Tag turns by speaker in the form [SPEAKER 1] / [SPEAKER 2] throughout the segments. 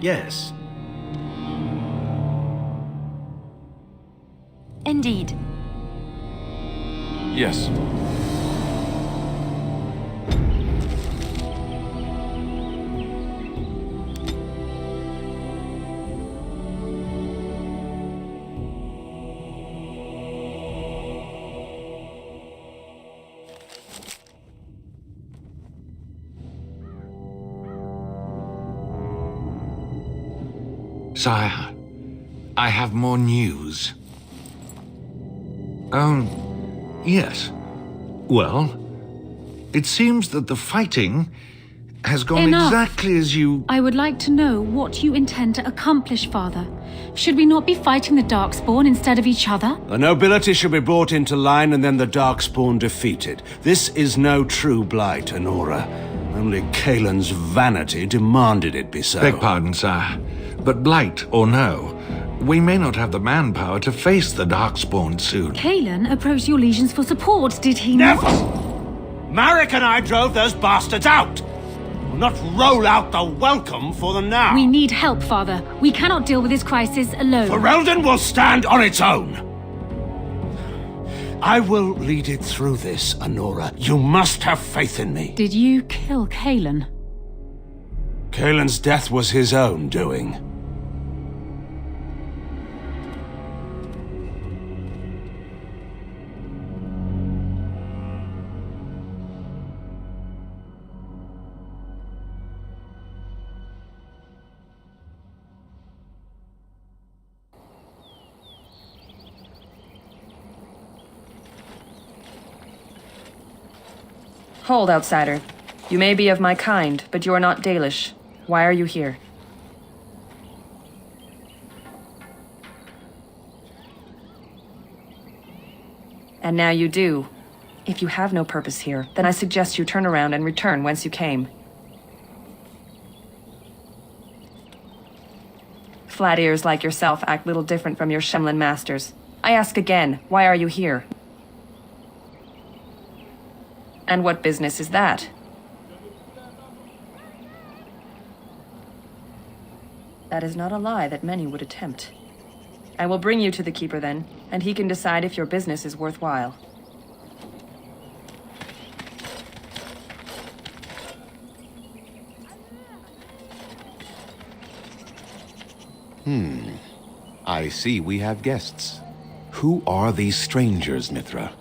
[SPEAKER 1] Yes.
[SPEAKER 2] Indeed.
[SPEAKER 3] Yes.
[SPEAKER 4] Sire, I have more news. Yes. Well, it seems that the fighting has gone
[SPEAKER 5] Enough.
[SPEAKER 4] exactly as you...
[SPEAKER 5] I would like to know what you intend to accomplish, Father. Should we not be fighting the Darkspawn instead of each other?
[SPEAKER 6] The nobility should be brought into line and then the Darkspawn defeated. This is no true blight, Honora. Only Kaelin's vanity demanded it be so.
[SPEAKER 4] Beg pardon, sire. But blight or no, we may not have the manpower to face the Darkspawn soon.
[SPEAKER 5] Kaelin approached your legions for support, did he
[SPEAKER 6] Never!
[SPEAKER 5] not?
[SPEAKER 6] Marek and I drove those bastards out! We'll not roll out the welcome for them now!
[SPEAKER 5] We need help, Father. We cannot deal with this crisis alone.
[SPEAKER 6] Ferelden will stand on its own! I will lead it through this, Honora. You must have faith in me.
[SPEAKER 5] Did you kill Kaelin?
[SPEAKER 6] Kaelin's death was his own doing.
[SPEAKER 7] Hold, outsider. You may be of my kind, but you are not Dalish. Why are you here? And now you do. If you have no purpose here, then I suggest you turn around and return whence you came. Flat ears like yourself act little different from your Shemlin masters. I ask again, why are you here? And what business is that? That is not a lie that many would attempt. I will bring you to the Keeper then, and he can decide if your business is worthwhile.
[SPEAKER 8] I see we have guests. Who are these strangers, Mithra?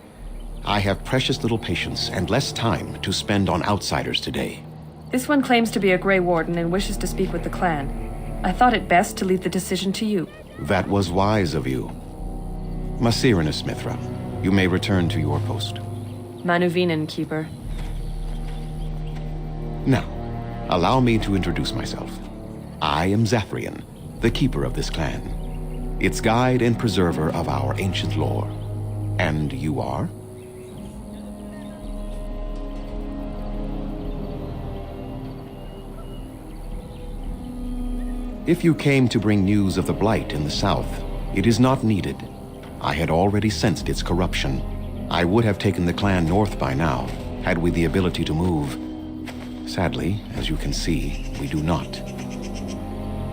[SPEAKER 8] I have precious little patience and less time to spend on outsiders today.
[SPEAKER 7] This one claims to be a Grey Warden and wishes to speak with the clan. I thought it best to leave the decision to you.
[SPEAKER 8] That was wise of you. Masirinus, Mithra, you may return to your post.
[SPEAKER 7] Manuvinen, Keeper.
[SPEAKER 8] Now, allow me to introduce myself. I am Zathrian, the keeper of this clan, its guide and preserver of our ancient lore. And you are? If you came to bring news of the Blight in the south, it is not needed. I had already sensed its corruption. I would have taken the clan north by now, had we the ability to move. Sadly, as you can see, we do not.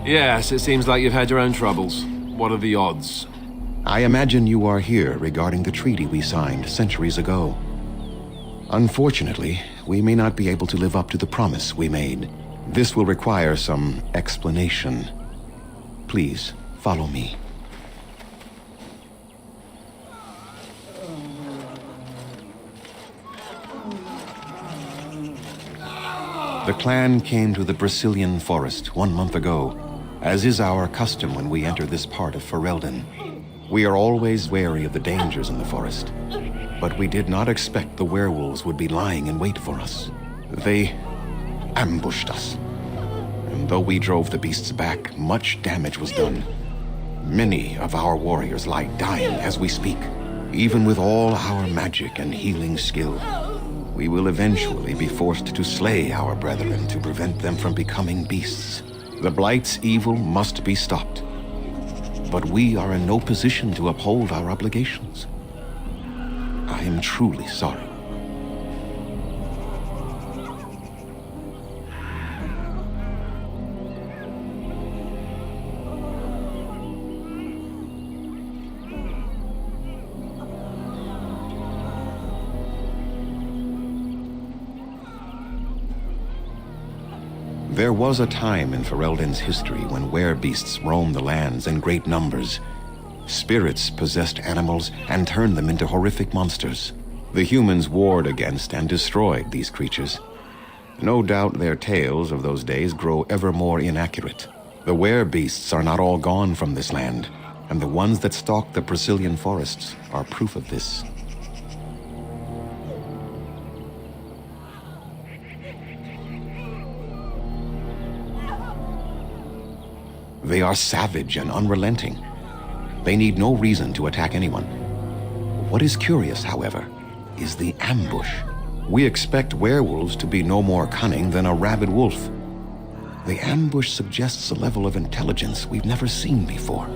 [SPEAKER 3] Yes, it seems like you've had your own troubles. What are the odds?
[SPEAKER 8] I imagine you are here regarding the treaty we signed centuries ago. Unfortunately, we may not be able to live up to the promise we made. This will require some explanation. Please, follow me. The clan came to the Brazilian forest 1 month ago, as is our custom when we enter this part of Ferelden. We are always wary of the dangers in the forest, but we did not expect the werewolves would be lying in wait for us. They ambushed us. And though we drove the beasts back, much damage was done. Many of our warriors lie dying as we speak. Even with all our magic and healing skill, we will eventually be forced to slay our brethren to prevent them from becoming beasts. The Blight's evil must be stopped. But we are in no position to uphold our obligations. I am truly sorry. There was a time in Ferelden's history when werebeasts roamed the lands in great numbers. Spirits possessed animals and turned them into horrific monsters. The humans warred against and destroyed these creatures. No doubt their tales of those days grow ever more inaccurate. The werebeasts are not all gone from this land, and the ones that stalk the Brazilian forests are proof of this. They are savage and unrelenting. They need no reason to attack anyone. What is curious, however, is the ambush. We expect werewolves to be no more cunning than a rabid wolf. The ambush suggests a level of intelligence we've never seen before.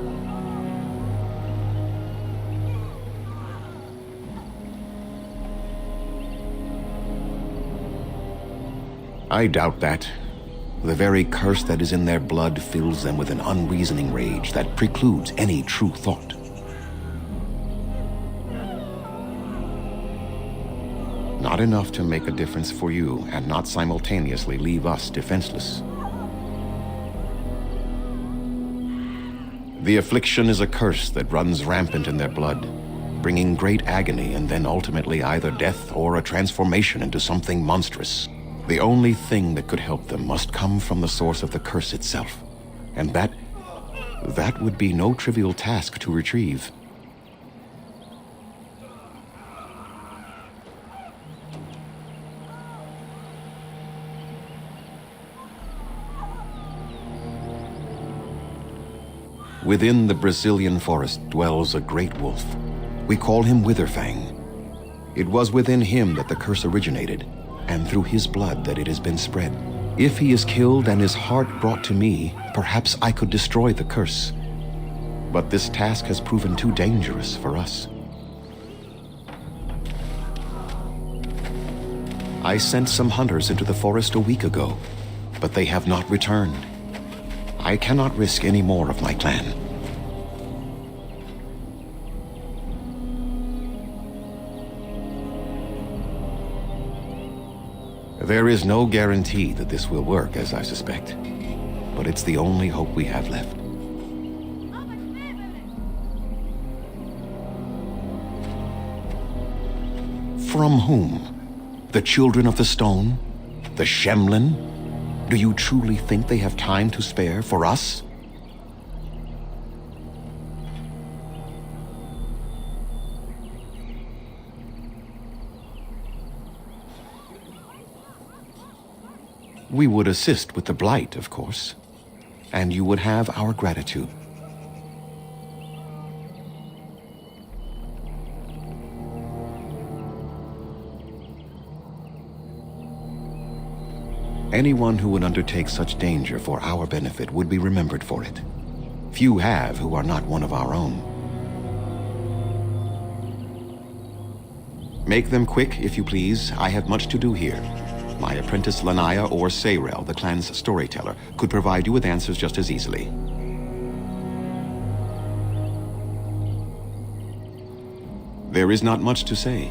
[SPEAKER 8] I doubt that. The very curse that is in their blood fills them with an unreasoning rage that precludes any true thought. Not enough to make a difference for you, and not simultaneously leave us defenseless. The affliction is a curse that runs rampant in their blood, bringing great agony and then ultimately either death or a transformation into something monstrous. The only thing that could help them must come from the source of the curse itself, and that would be no trivial task to retrieve. Within the Brazilian forest dwells a great wolf. We call him Witherfang. It was within him that the curse originated, and through his blood that it has been spread. If he is killed and his heart brought to me, perhaps I could destroy the curse. But this task has proven too dangerous for us. I sent some hunters into the forest a week ago, but they have not returned. I cannot risk any more of my clan. There is no guarantee that this will work, as I suspect, but it's the only hope we have left. From whom? The children of the stone? The Shemlin? Do you truly think they have time to spare for us? We would assist with the blight, of course, and you would have our gratitude. Anyone who would undertake such danger for our benefit would be remembered for it. Few have who are not one of our own. Make them quick, if you please. I have much to do here. My apprentice Lanaya or Sayrel, the clan's storyteller, could provide you with answers just as easily. There is not much to say.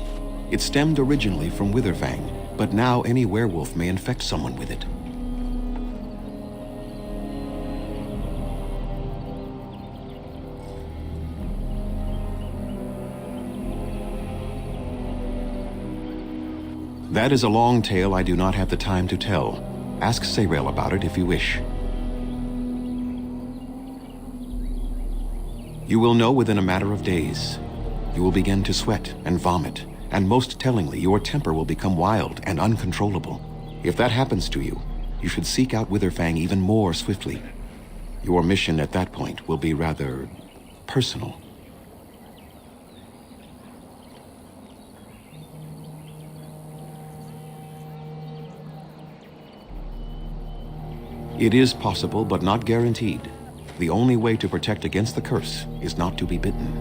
[SPEAKER 8] It stemmed originally from Witherfang, but now any werewolf may infect someone with it. That is a long tale I do not have the time to tell. Ask Sayrel about it if you wish. You will know within a matter of days. You will begin to sweat and vomit, and most tellingly, your temper will become wild and uncontrollable. If that happens to you, you should seek out Witherfang even more swiftly. Your mission at that point will be rather personal. It is possible, but not guaranteed. The only way to protect against the curse is not to be bitten.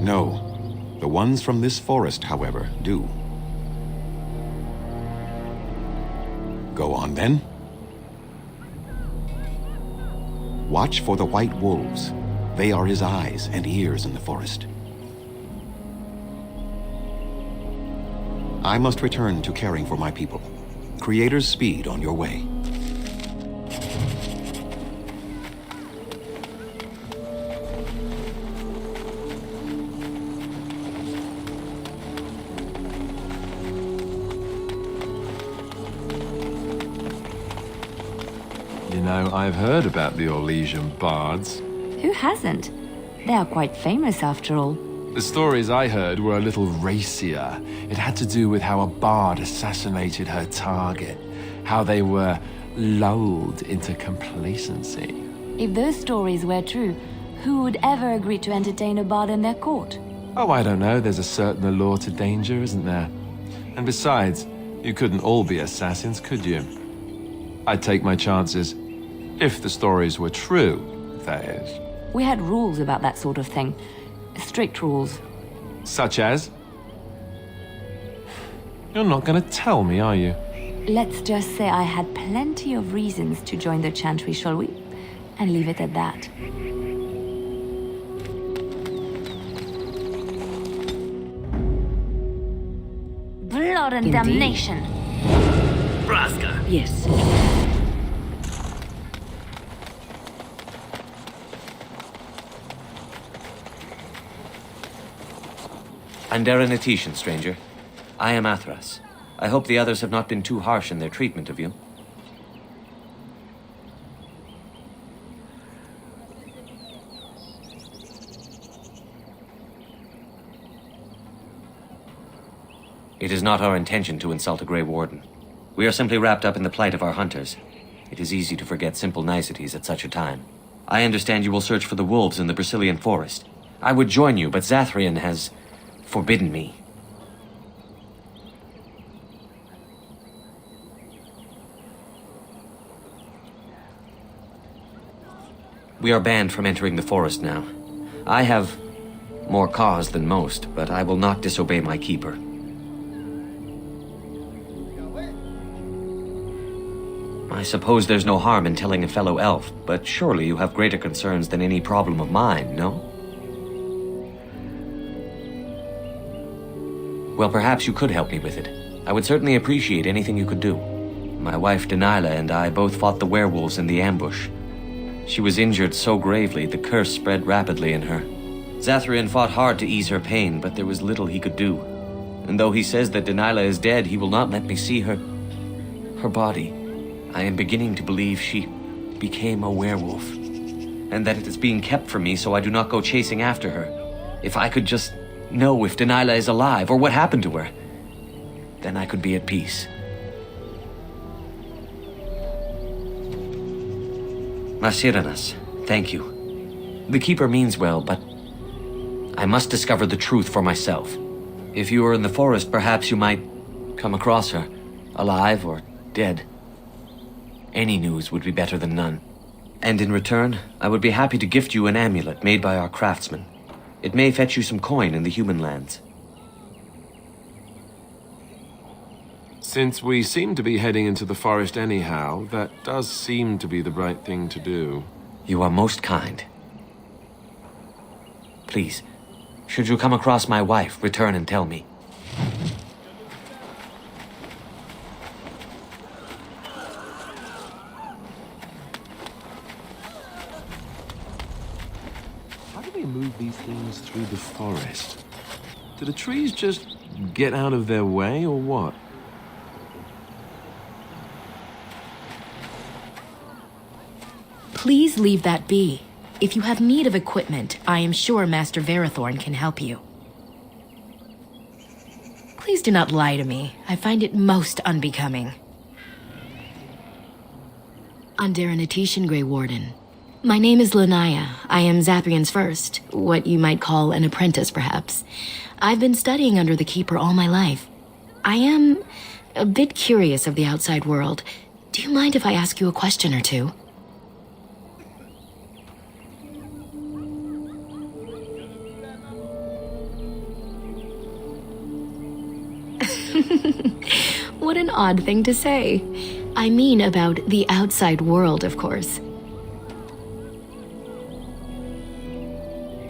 [SPEAKER 8] No. The ones from this forest, however, do. Go on, then. Watch for the white wolves. They are his eyes and ears in the forest. I must return to caring for my people. Creator's speed on your way.
[SPEAKER 3] You know, I've heard about the Orlesian bards.
[SPEAKER 1] Who hasn't? They are quite famous after all.
[SPEAKER 3] The stories I heard were a little racier. It had to do with how a bard assassinated her target, how they were lulled into complacency.
[SPEAKER 1] If those stories were true, who would ever agree to entertain a bard in their court?
[SPEAKER 3] Oh, I don't know. There's a certain allure to danger, isn't there? And besides, you couldn't all be assassins, could you? I'd take my chances. If the stories were true, that is.
[SPEAKER 1] We had rules about that sort of thing. Strict rules.
[SPEAKER 3] Such as? You're not gonna tell me, are you?
[SPEAKER 1] Let's just say I had plenty of reasons to join the Chantry, shall we? And leave it at that. Blood and damnation!
[SPEAKER 2] Braska.
[SPEAKER 9] Yes.
[SPEAKER 2] Anderanetitian, stranger. I am Athras. I hope the others have not been too harsh in their treatment of you. It is not our intention to insult a Grey Warden. We are simply wrapped up in the plight of our hunters. It is easy to forget simple niceties at such a time. I understand you will search for the wolves in the Brazilian forest. I would join you, but Zathrian has forbidden me. We are banned from entering the forest now. I have more cause than most, but I will not disobey my keeper. I suppose there's no harm in telling a fellow elf, but surely you have greater concerns than any problem of mine, no? Well, perhaps you could help me with it. I would certainly appreciate anything you could do. My wife, Denilah, and I both fought the werewolves in the ambush. She was injured so gravely, the curse spread rapidly in her. Zathrian fought hard to ease her pain, but there was little he could do. And though he says that Denilah is dead, he will not let me see her body. I am beginning to believe she became a werewolf, and that it is being kept from me so I do not go chasing after her. If I could just know if Denilah is alive or what happened to her, then I could be at peace. Masiranas, thank you. The Keeper means well, but I must discover the truth for myself. If you are in the forest, perhaps you might come across her, alive or dead. Any news would be better than none. And in return, I would be happy to gift you an amulet made by our craftsman. It may fetch you some coin in the human lands.
[SPEAKER 3] Since we seem to be heading into the forest anyhow, that does seem to be the right thing to do.
[SPEAKER 2] You are most kind. Please, should you come across my wife, return and tell me.
[SPEAKER 3] How do they move these things through the forest? Do the trees just get out of their way, or what?
[SPEAKER 9] Please leave that be. If you have need of equipment, I am sure Master Verathorn can help you. Please do not lie to me. I find it most unbecoming. Anderanetitian, Grey Warden. My name is Lanaya. I am Zathrian's first, what you might call an apprentice, perhaps. I've been studying under the Keeper all my life. I am a bit curious of the outside world. Do you mind if I ask you a question or two? What an odd thing to say. I mean about the outside world, of course.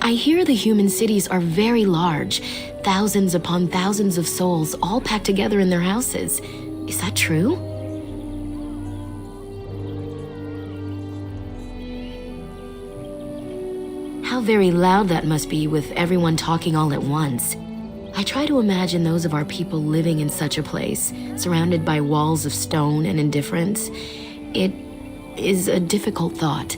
[SPEAKER 9] I hear the human cities are very large, thousands upon thousands of souls all packed together in their houses. Is that true? How very loud that must be with everyone talking all at once. I try to imagine those of our people living in such a place, surrounded by walls of stone and indifference. It is a difficult thought.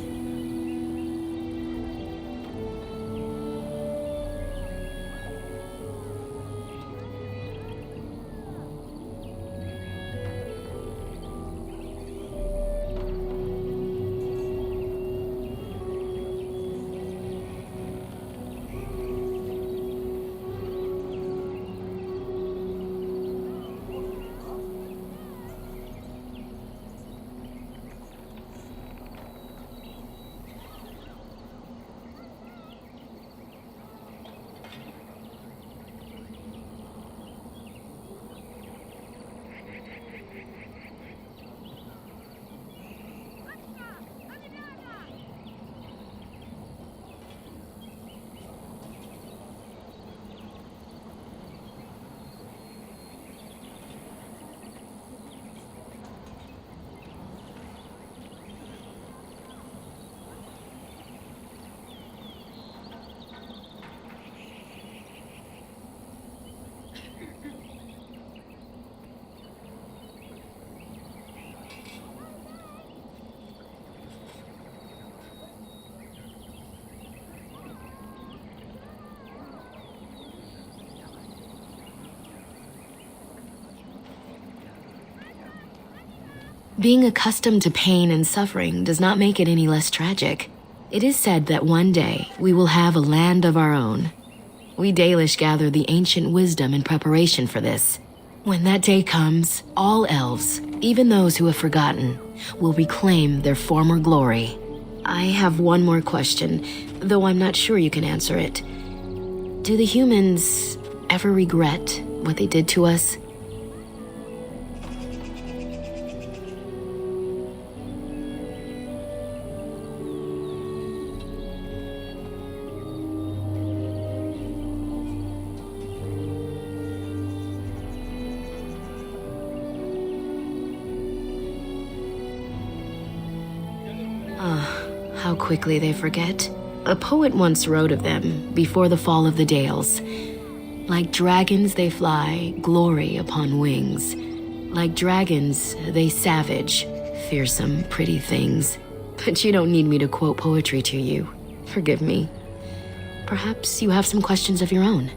[SPEAKER 9] Being accustomed to pain and suffering does not make it any less tragic. It is said that one day we will have a land of our own. We Dalish gather the ancient wisdom in preparation for this. When that day comes, all elves, even those who have forgotten, will reclaim their former glory. I have one more question, though I'm not sure you can answer it. Do the humans ever regret what they did to us? How quickly they forget. A poet once wrote of them before the fall of the Dales. Like dragons they fly, glory upon wings. Like dragons, they savage, fearsome, pretty things. But you don't need me to quote poetry to you. Forgive me. Perhaps you have some questions of your own.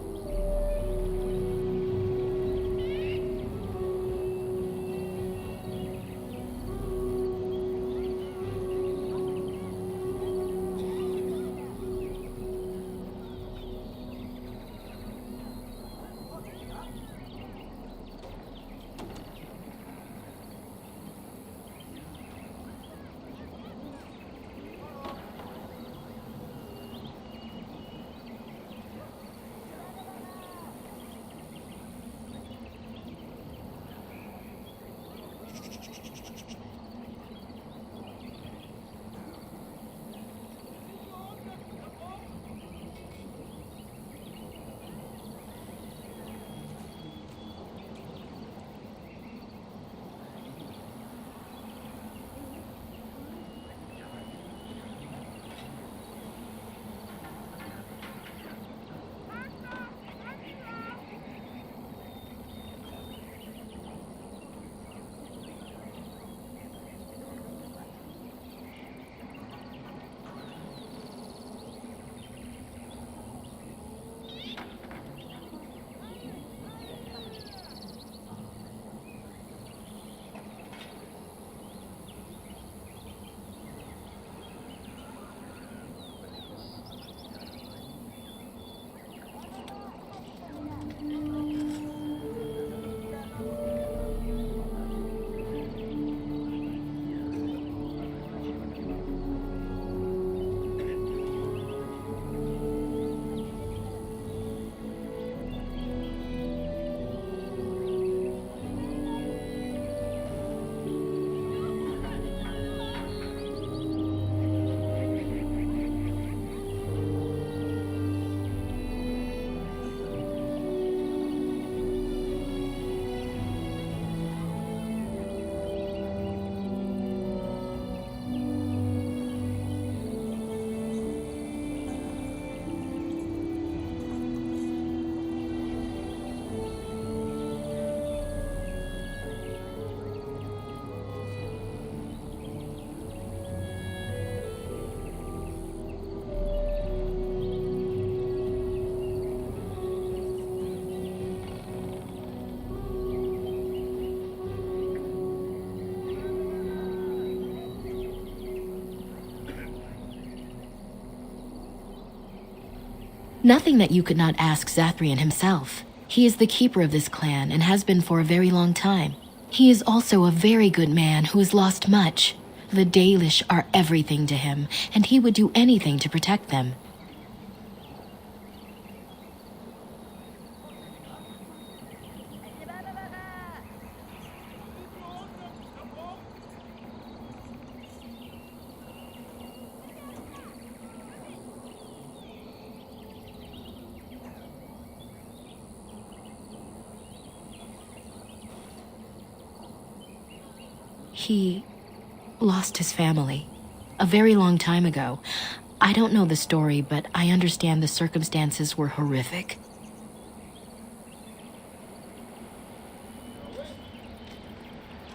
[SPEAKER 9] Nothing that you could not ask Zathrian himself. He is the keeper of this clan and has been for a very long time. He is also a very good man who has lost much. The Dalish are everything to him, and he would do anything to protect them. He lost his family a very long time ago. I don't know the story, but I understand the circumstances were horrific.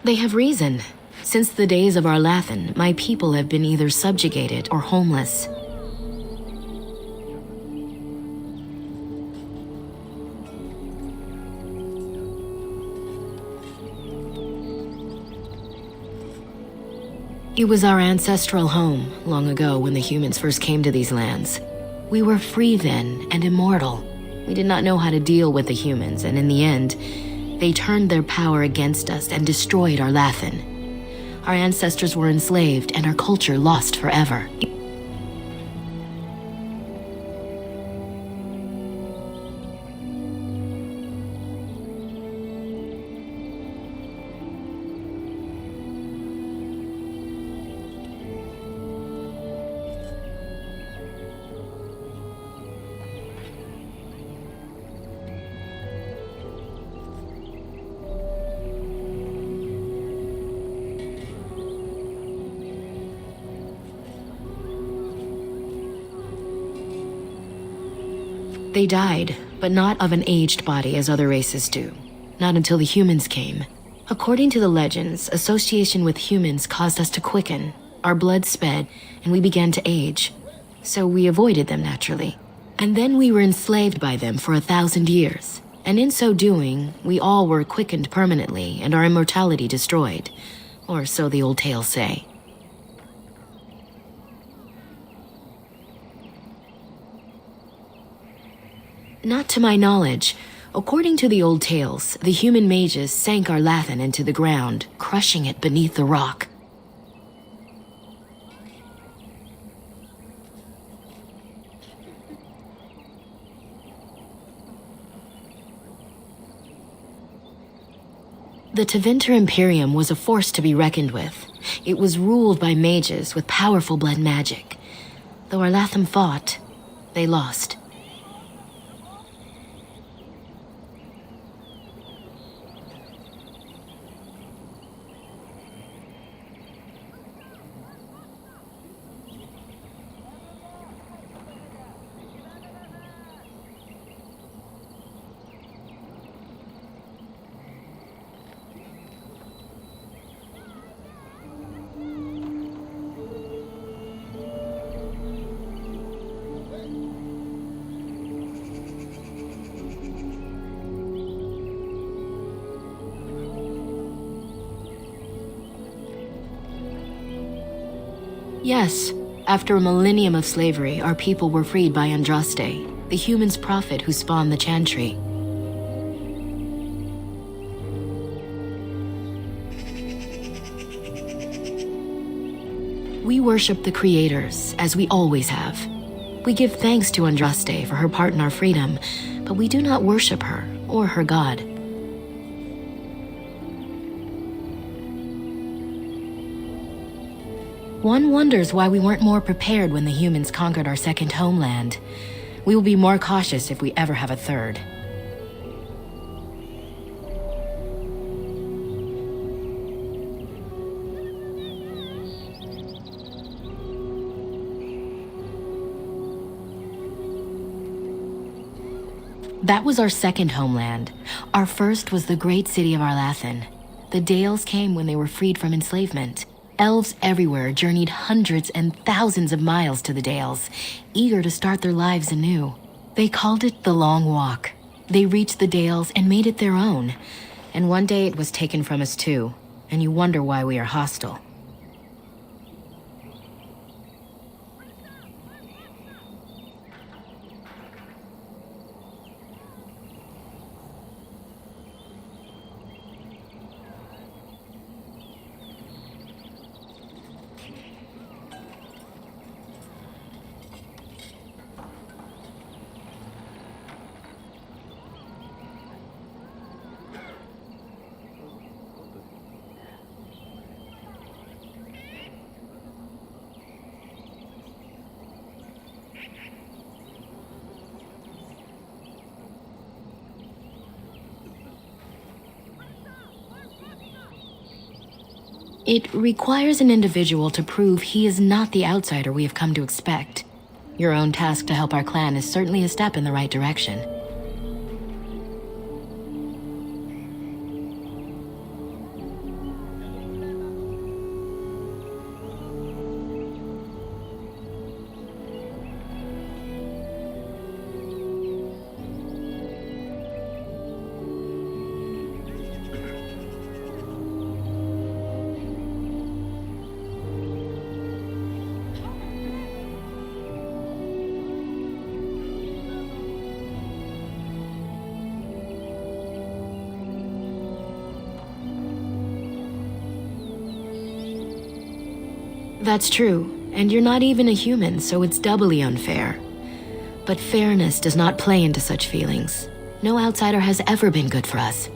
[SPEAKER 9] They have reason. Since the days of Arlathan, my people have been either subjugated or homeless. It was our ancestral home, long ago when the humans first came to these lands. We were free then and immortal. We did not know how to deal with the humans, and in the end, they turned their power against us and destroyed Arlathan. Our ancestors were enslaved and our culture lost forever. They died, but not of an aged body as other races do. Not until the humans came. According to the legends, association with humans caused us to quicken. Our blood sped, and we began to age. So we avoided them naturally. And then we were enslaved by them for 1,000 years. And in so doing, we all were quickened permanently and our immortality destroyed. Or so the old tales say. Not to my knowledge. According to the old tales, the human mages sank Arlathan into the ground, crushing it beneath the rock. The Tevinter Imperium was a force to be reckoned with. It was ruled by mages with powerful blood magic. Though Arlathan fought, they lost. Yes, after a millennium of slavery, our people were freed by Andraste, the human's prophet who spawned the Chantry. We worship the creators, as we always have. We give thanks to Andraste for her part in our freedom, but we do not worship her or her god. One wonders why we weren't more prepared when the humans conquered our second homeland. We will be more cautious if we ever have a third. That was our second homeland. Our first was the great city of Arlathan. The Dales came when they were freed from enslavement. Elves everywhere journeyed hundreds and thousands of miles to the Dales, eager to start their lives anew. They called it the Long Walk. They reached the Dales and made it their own. And one day it was taken from us too, and you wonder why we are hostile. It requires an individual to prove he is not the outsider we have come to expect. Your own task to help our clan is certainly a step in the right direction. That's true, and you're not even a human, so it's doubly unfair. But fairness does not play into such feelings. No outsider has ever been good for us.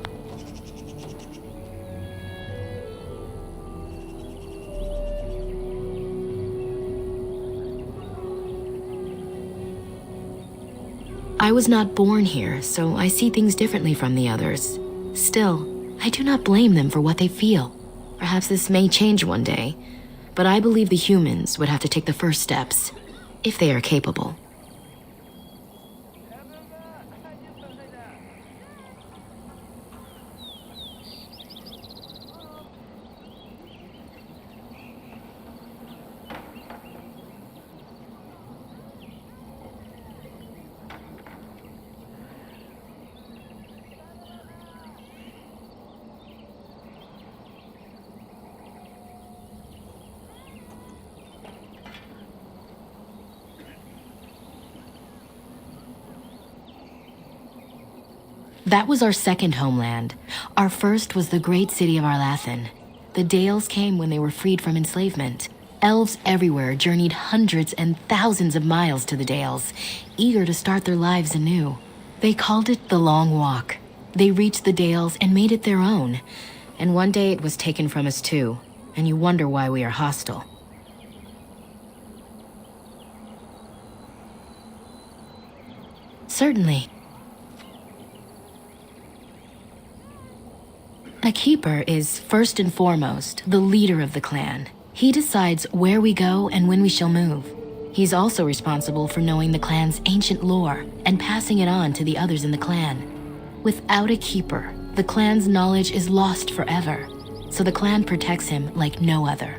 [SPEAKER 9] I was not born here, so I see things differently from the others. Still, I do not blame them for what they feel. Perhaps this may change one day. But I believe the humans would have to take the first steps, if they are capable. That was our second homeland. Our first was the great city of Arlathan. The Dales came when they were freed from enslavement. Elves everywhere journeyed hundreds and thousands of miles to the Dales, eager to start their lives anew. They called it the Long Walk. They reached the Dales and made it their own. And one day it was taken from us too, and you wonder why we are hostile. Certainly. A keeper is, first and foremost, the leader of the clan. He decides where we go and when we shall move. He's also responsible for knowing the clan's ancient lore and passing it on to the others in the clan. Without a keeper, the clan's knowledge is lost forever, so the clan protects him like no other.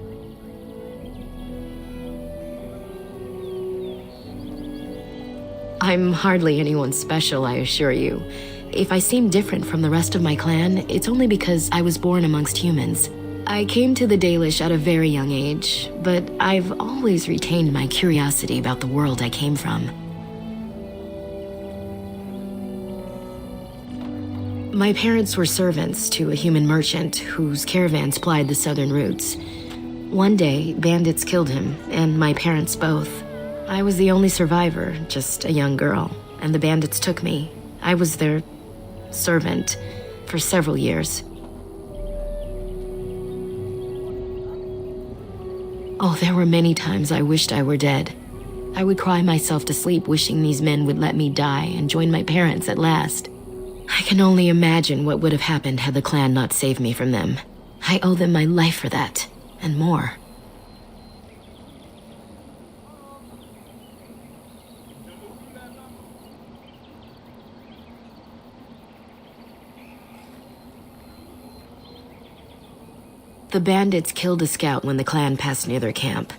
[SPEAKER 9] I'm hardly anyone special, I assure you. If I seem different from the rest of my clan, it's only because I was born amongst humans. I came to the Dalish at a very young age, but I've always retained my curiosity about the world I came from. My parents were servants to a human merchant whose caravans plied the southern routes. One day, bandits killed him, and my parents both. I was the only survivor, just a young girl, and the bandits took me. I was their servant for several years. Oh, there were many times I wished I were dead. I would cry myself to sleep wishing these men would let me die and join my parents at last. I can only imagine what would have happened had the clan not saved me from them. I owe them my life for that, and more. The bandits killed a scout when the clan passed near their camp.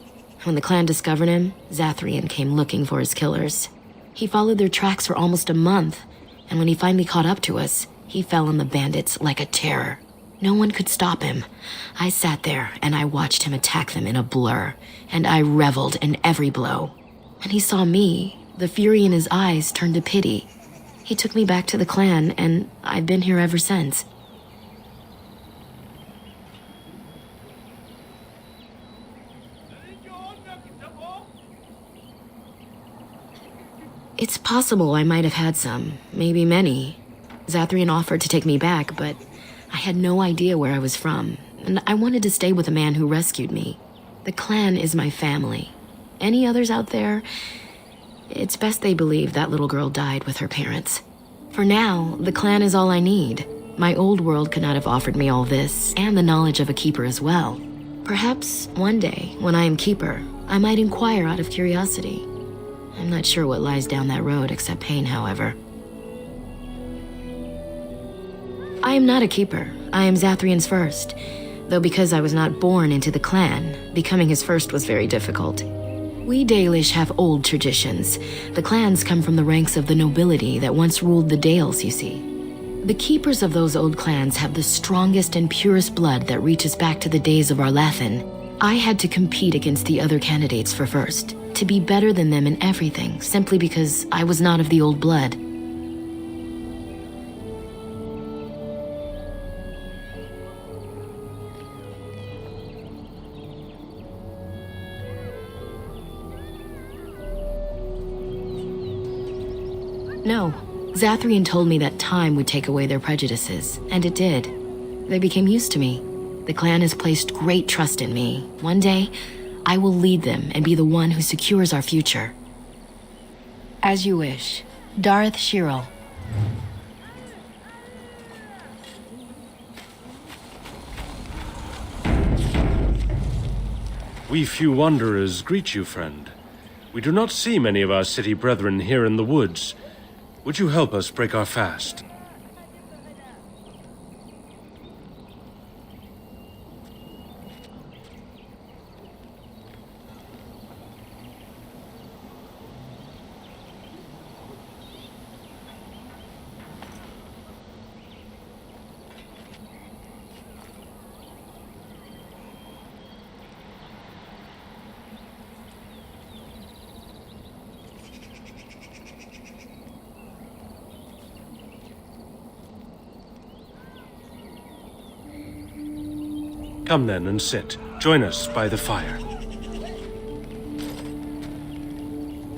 [SPEAKER 9] When the clan discovered him, Zathrian came looking for his killers. He followed their tracks for almost a month, and when he finally caught up to us, he fell on the bandits like a terror. No one could stop him. I sat there and I watched him attack them in a blur, and I reveled in every blow. When he saw me, the fury in his eyes turned to pity. He took me back to the clan, and I've been here ever since. It's possible I might have had some, maybe many. Zathrian offered to take me back, but I had no idea where I was from, and I wanted to stay with the man who rescued me. The clan is my family. Any others out there? It's best they believe that little girl died with her parents. For now, the clan is all I need. My old world could not have offered me all this, and the knowledge of a keeper as well. Perhaps one day, when I am keeper, I might inquire out of curiosity. I'm not sure what lies down that road except pain, however. I am not a keeper. I am Zathrian's first. Though because I was not born into the clan, becoming his first was very difficult. We Dalish have old traditions. The clans come from the ranks of the nobility that once ruled the Dales, you see. The keepers of those old clans have the strongest and purest blood that reaches back to the days of Arlathan. I had to compete against the other candidates for first, to be better than them in everything, simply because I was not of the old blood. No. Zathrian told me that time would take away their prejudices, and it did. They became used to me. The clan has placed great trust in me. One day, I will lead them and be the one who secures our future. As you wish. Dareth Shirel.
[SPEAKER 10] We few wanderers greet you, friend. We do not see many of our city brethren here in the woods. Would you help us break our fast? Come then and sit. Join us by the fire.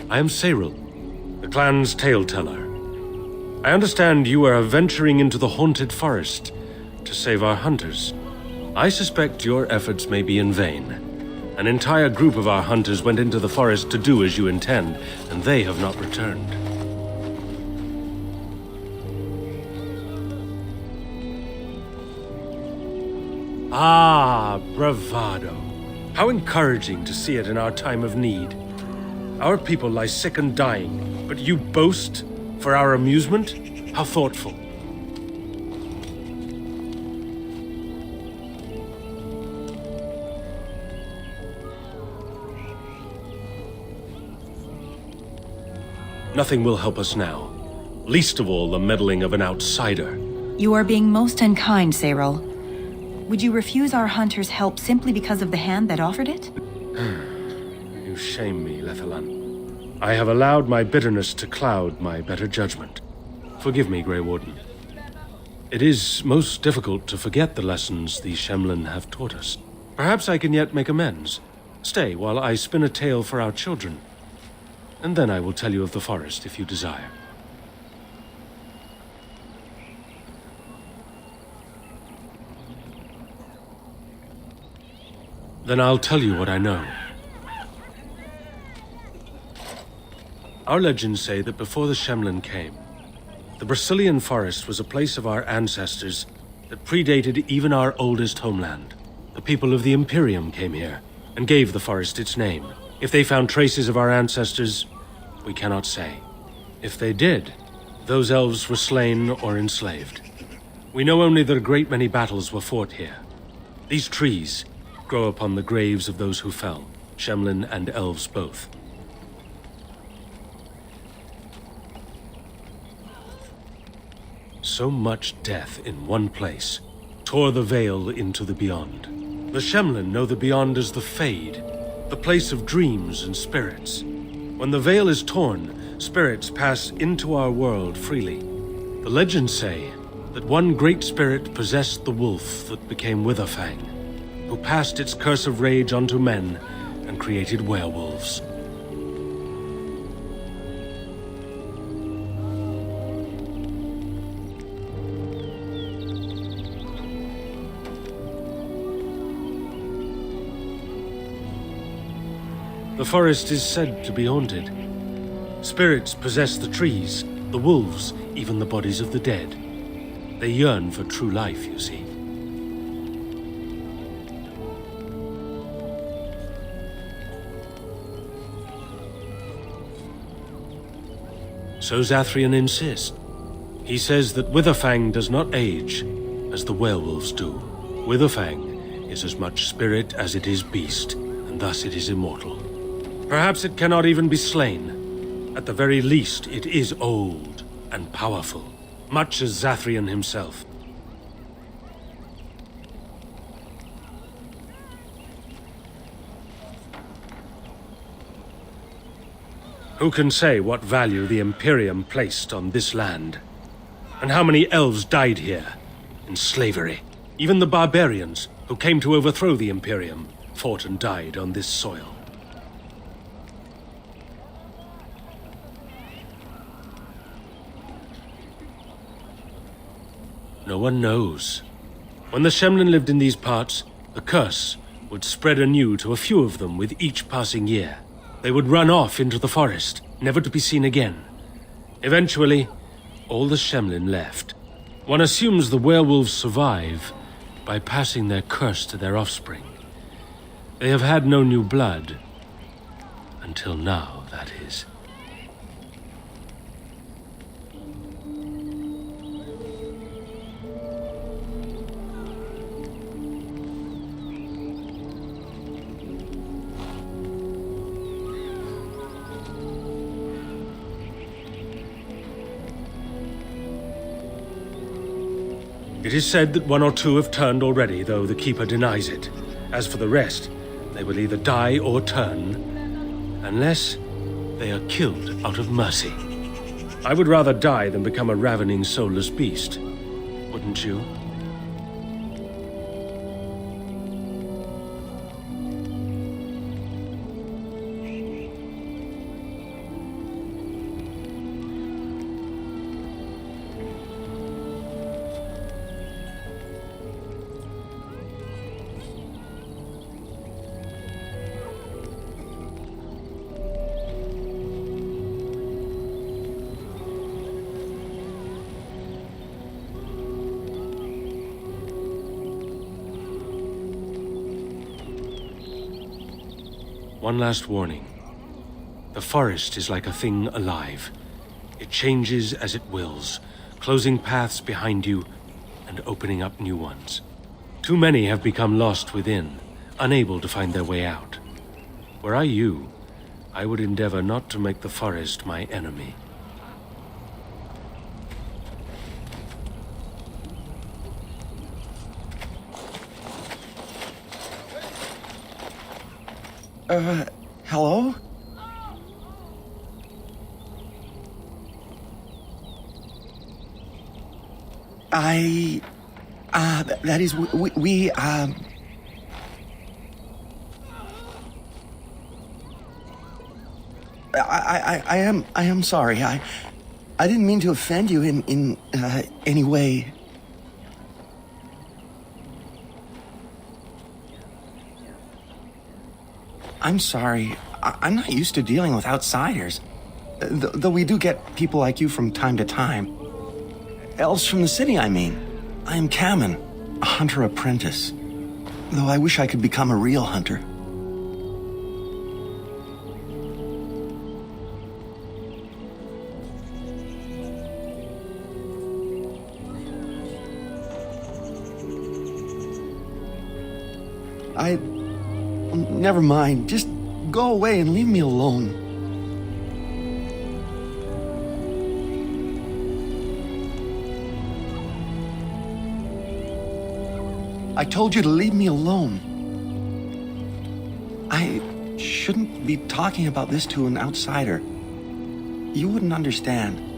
[SPEAKER 10] I am Cyril, the clan's tale-teller. I understand you are venturing into the haunted forest to save our hunters. I suspect your efforts may be in vain. An entire group of our hunters went into the forest to do as you intend, and they have not returned. Ah, bravado. How encouraging to see it in our time of need. Our people lie sick and dying, but you boast for our amusement? How thoughtful. Nothing will help us now, least of all the meddling of an outsider.
[SPEAKER 11] You are being most unkind, Cyril. Would you refuse our hunters' help simply because of the hand that offered it?
[SPEAKER 10] You shame me, Lethalan. I have allowed my bitterness to cloud my better judgment. Forgive me, Grey Warden. It is most difficult to forget the lessons the Shemlin have taught us. Perhaps I can yet make amends. Stay while I spin a tale for our children. And then I will tell you of the forest if you desire. Then I'll tell you what I know. Our legends say that before the Shemlin came, the Brazilian forest was a place of our ancestors that predated even our oldest homeland. The people of the Imperium came here and gave the forest its name. If they found traces of our ancestors, we cannot say. If they did, those elves were slain or enslaved. We know only that a great many battles were fought here. These trees grow upon the graves of those who fell, Shemlin and elves both. So much death in one place tore the veil into the beyond. The Shemlin know the beyond as the Fade, the place of dreams and spirits. When the veil is torn, spirits pass into our world freely. The legends say that one great spirit possessed the wolf that became Witherfang, who passed its curse of rage onto men and created werewolves. The forest is said to be haunted. Spirits possess the trees, the wolves, even the bodies of the dead. They yearn for true life, you see. So Zathrian insists. He says that Witherfang does not age, as the werewolves do. Witherfang is as much spirit as it is beast, and thus it is immortal. Perhaps it cannot even be slain. At the very least, it is old and powerful, much as Zathrian himself. Who can say what value the Imperium placed on this land? And how many elves died here, in slavery? Even the barbarians, who came to overthrow the Imperium, fought and died on this soil. No one knows. When the Shemlin lived in these parts, the curse would spread anew to a few of them with each passing year. They would run off into the forest, never to be seen again. Eventually, all the Shemlin left. One assumes the werewolves survive by passing their curse to their offspring. They have had no new blood. Until now, that is. It is said that one or two have turned already, though the Keeper denies it. As for the rest, they will either die or turn, unless they are killed out of mercy. I would rather die than become a ravening, soulless beast. Wouldn't you? One last warning. The forest is like a thing alive. It changes as it wills, closing paths behind you and opening up new ones. Too many have become lost within, unable to find their way out. Were I you, I would endeavor not to make the forest my enemy.
[SPEAKER 12] Hello? That is, I am sorry. I didn't mean to offend you in any way. I'm sorry. I'm not used to dealing with outsiders. Though we do get people like you from time to time. Elves from the city, I mean. I am Kamen, a hunter apprentice. Though I wish I could become a real hunter. Never mind. Just go away and leave me alone. I told you to leave me alone. I shouldn't be talking about this to an outsider. You wouldn't understand.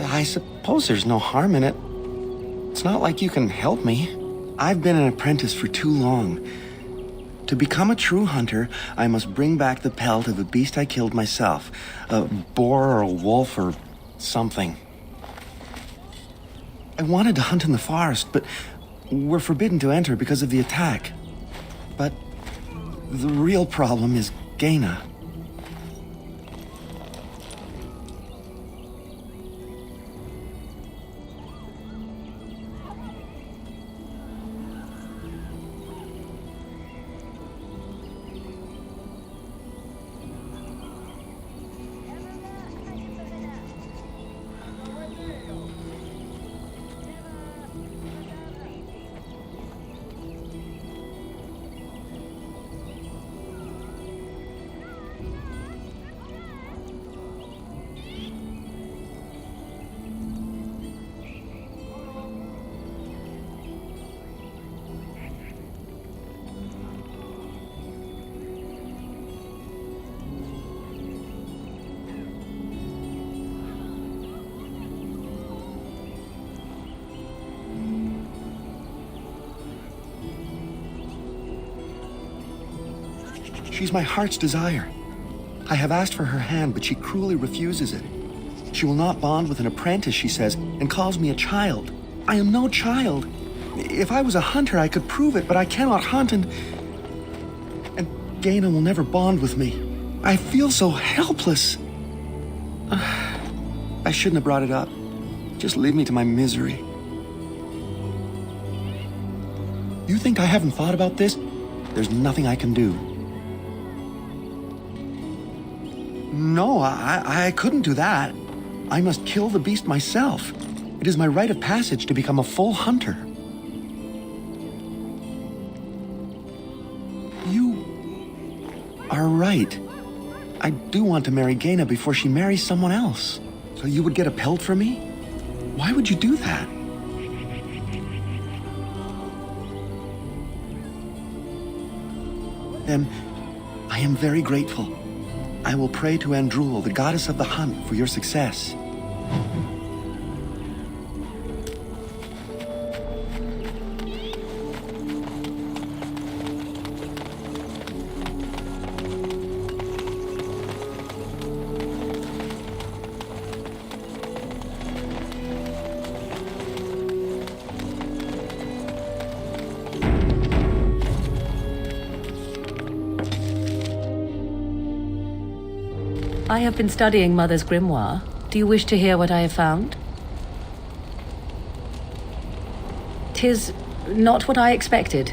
[SPEAKER 12] I suppose there's no harm in it. It's not like you can help me. I've been an apprentice for too long. To become a true hunter, I must bring back the pelt of a beast I killed myself. A boar or a wolf or something. I wanted to hunt in the forest, but we're forbidden to enter because of the attack. But the real problem is Gaina. She's my heart's desire. I have asked for her hand, but she cruelly refuses it. She will not bond with an apprentice, she says, and calls me a child. I am no child. If I was a hunter, I could prove it, but I cannot hunt, and Gaina will never bond with me. I feel so helpless. I shouldn't have brought it up. Just leave me to my misery. You think I haven't thought about this? There's nothing I can do. No, I couldn't do that. I must kill the beast myself. It is my rite of passage to become a full hunter. You are right. I do want to marry Gaina before she marries someone else. So you would get a pelt for me? Why would you do that? Then, I am very grateful. I will pray to Andrul, the goddess of the hunt, for your success.
[SPEAKER 13] I have been studying Mother's grimoire. Do you wish to hear what I have found? 'Tis not what I expected.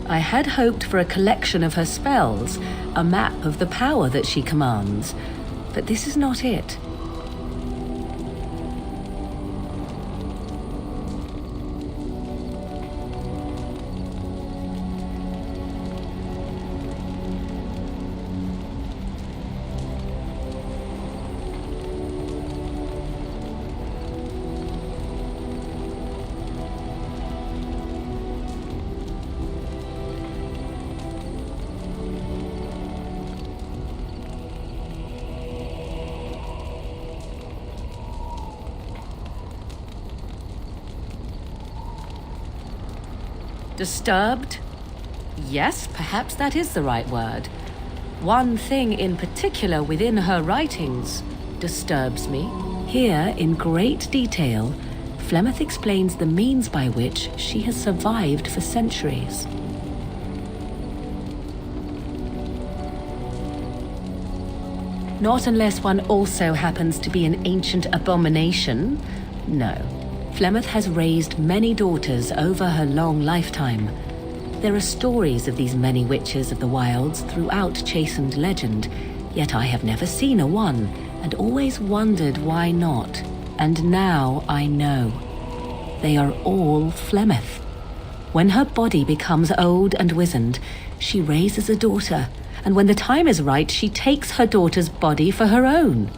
[SPEAKER 13] I had hoped for a collection of her spells, a map of the power that she commands, but this is not it. Disturbed? Yes, perhaps that is the right word. One thing in particular within her writings disturbs me. Here, in great detail, Flemeth explains the means by which she has survived for centuries. Not unless one also happens to be an ancient abomination. No. Flemeth has raised many daughters over her long lifetime. There are stories of these many witches of the wilds throughout chastened legend, yet I have never seen a one, and always wondered why not. And now I know. They are all Flemeth. When her body becomes old and wizened, she raises a daughter, and when the time is right, she takes her daughter's body for her own.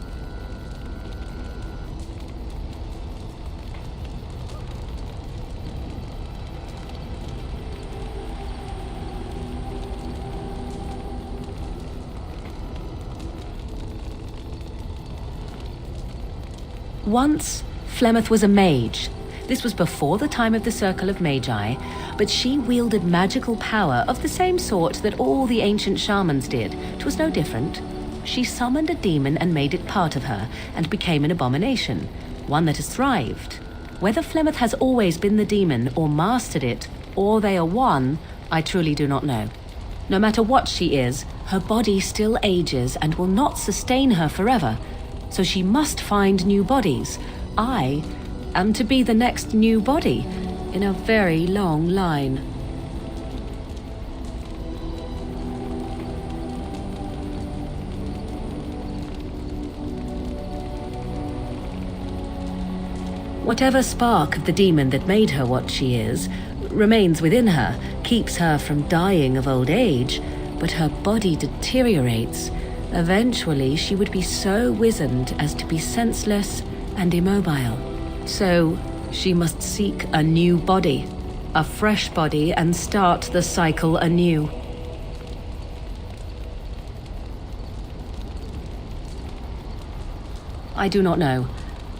[SPEAKER 13] Once, Flemeth was a mage. This was before the time of the Circle of Magi, but she wielded magical power of the same sort that all the ancient shamans did. 'Twas no different. She summoned a demon and made it part of her, and became an abomination, one that has thrived. Whether Flemeth has always been the demon, or mastered it, or they are one, I truly do not know. No matter what she is, her body still ages and will not sustain her forever. So she must find new bodies. I am to be the next new body in a very long line. Whatever spark of the demon that made her what she is remains within her, keeps her from dying of old age, but her body deteriorates. Eventually, she would be so wizened as to be senseless and immobile. So, she must seek a new body, a fresh body, and start the cycle anew. I do not know.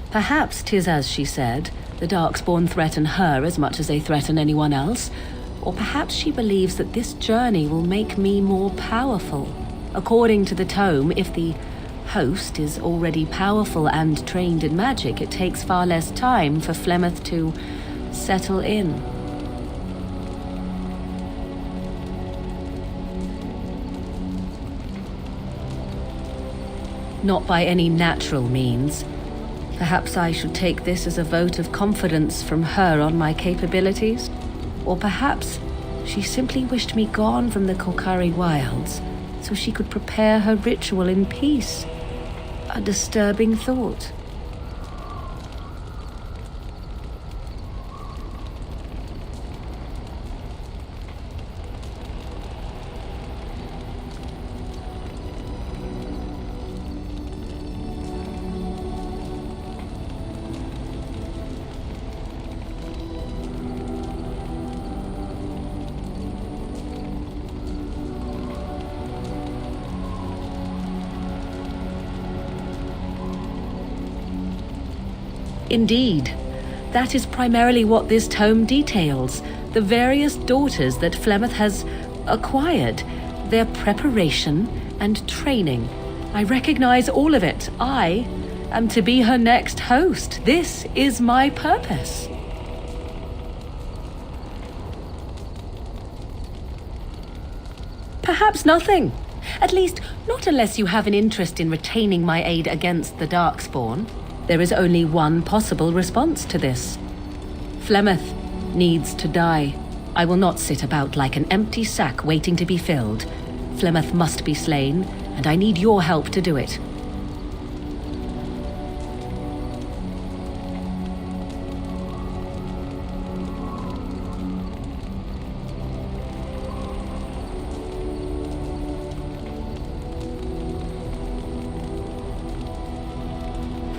[SPEAKER 13] Perhaps 'tis as she said, the Darkspawn threaten her as much as they threaten anyone else, or perhaps she believes that this journey will make me more powerful. According to the tome, if the host is already powerful and trained in magic, it takes far less time for Flemeth to settle in. Not by any natural means. Perhaps I should take this as a vote of confidence from her on my capabilities. Or perhaps she simply wished me gone from the Korkari wilds so she could prepare her ritual in peace. A disturbing thought. Indeed, that is primarily what this tome details, the various daughters that Flemeth has acquired, their preparation and training. I recognize all of it. I am to be her next host. This is my purpose. Perhaps nothing. At least, not unless you have an interest in retaining my aid against the Darkspawn. There is only one possible response to this. Flemeth needs to die. I will not sit about like an empty sack waiting to be filled. Flemeth must be slain, and I need your help to do it.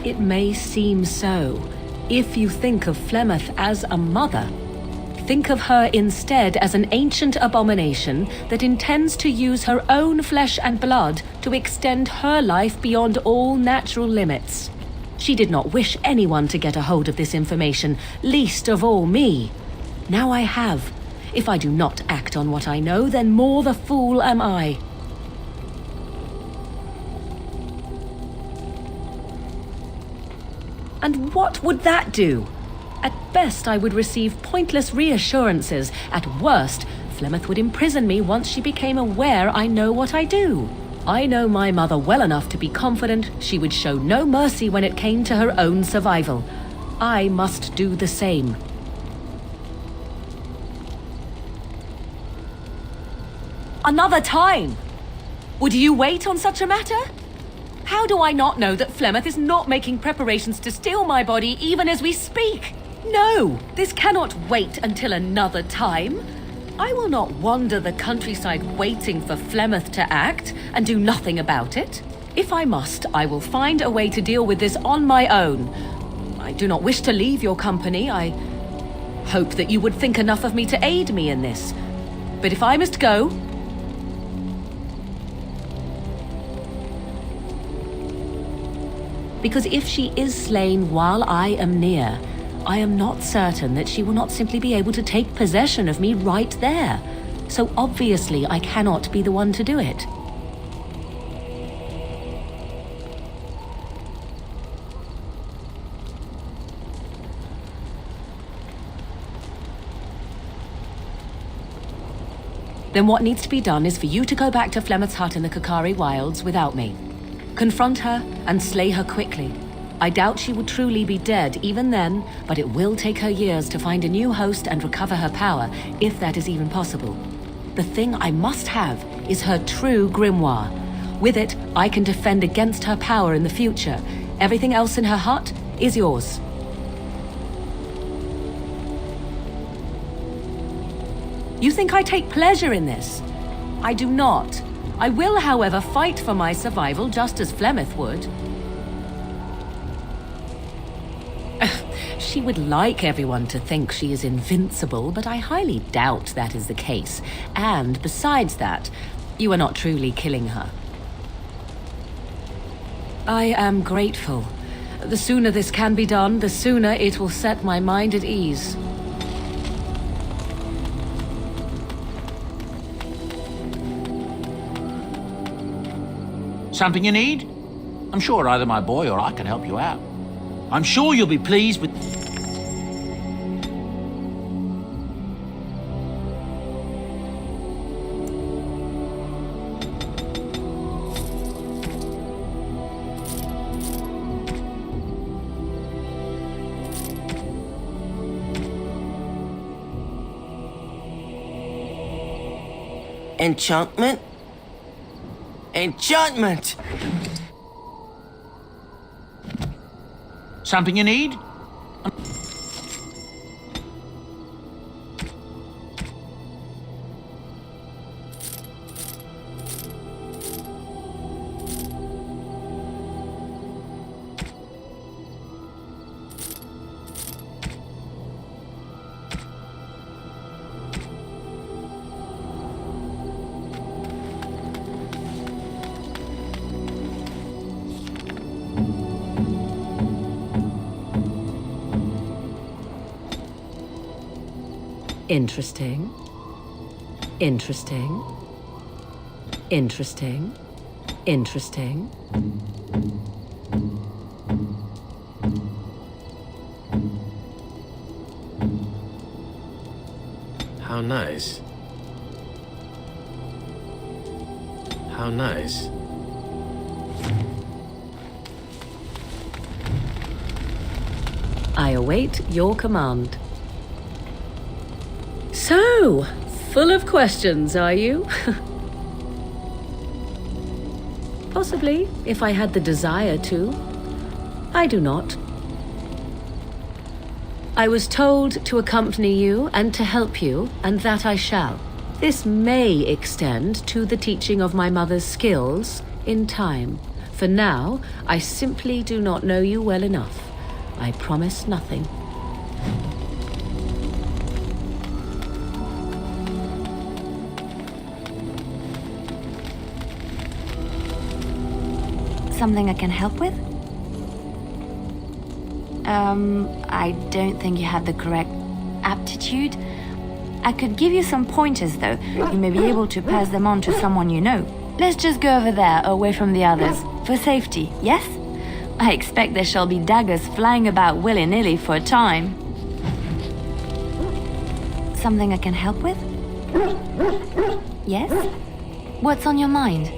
[SPEAKER 13] It may seem so. If you think of Flemeth as a mother, think of her instead as an ancient abomination that intends to use her own flesh and blood to extend her life beyond all natural limits. She did not wish anyone to get a hold of this information, least of all me. Now I have. If I do not act on what I know, then more the fool am I. And what would that do? At best, I would receive pointless reassurances. At worst, Flemeth would imprison me once she became aware I know what I do. I know my mother well enough to be confident she would show no mercy when it came to her own survival. I must do the same. Another time! Would you wait on such a matter? How do I not know that Flemeth is not making preparations to steal my body even as we speak? No, this cannot wait until another time. I will not wander the countryside waiting for Flemeth to act and do nothing about it. If I must, I will find a way to deal with this on my own. I do not wish to leave your company. I hope that you would think enough of me to aid me in this. But if I must go, because if she is slain while I am near, I am not certain that she will not simply be able to take possession of me right there. So obviously I cannot be the one to do it. Then what needs to be done is for you to go back to Flemeth's hut in the Korkari wilds without me. Confront her and slay her quickly. I doubt she will truly be dead even then, but it will take her years to find a new host and recover her power, if that is even possible. The thing I must have is her true grimoire. With it, I can defend against her power in the future. Everything else in her hut is yours. You think I take pleasure in this? I do not. I will, however, fight for my survival just as Flemeth would. She would like everyone to think she is invincible, but I highly doubt that is the case. And besides that, you are not truly killing her. I am grateful. The sooner this can be done, the sooner it will set my mind at ease.
[SPEAKER 14] Something you need? I'm sure either my boy or I can help you out. I'm sure you'll be pleased with...
[SPEAKER 12] Enchantment? Enchantment!
[SPEAKER 14] Something you need?
[SPEAKER 13] Interesting. Interesting. Interesting. Interesting.
[SPEAKER 15] How nice. How nice.
[SPEAKER 13] I await your command. So, full of questions, are you? Possibly, if I had the desire to. I do not. I was told to accompany you and to help you, and that I shall. This may extend to the teaching of my mother's skills in time. For now, I simply do not know you well enough. I promise nothing.
[SPEAKER 1] Something I can help with? I don't think you have the correct aptitude. I could give you some pointers, though. You may be able to pass them on to someone you know. Let's just go over there, away from the others. For safety, yes? I expect there shall be daggers flying about willy-nilly for a time. Something I can help with? Yes? What's on your mind?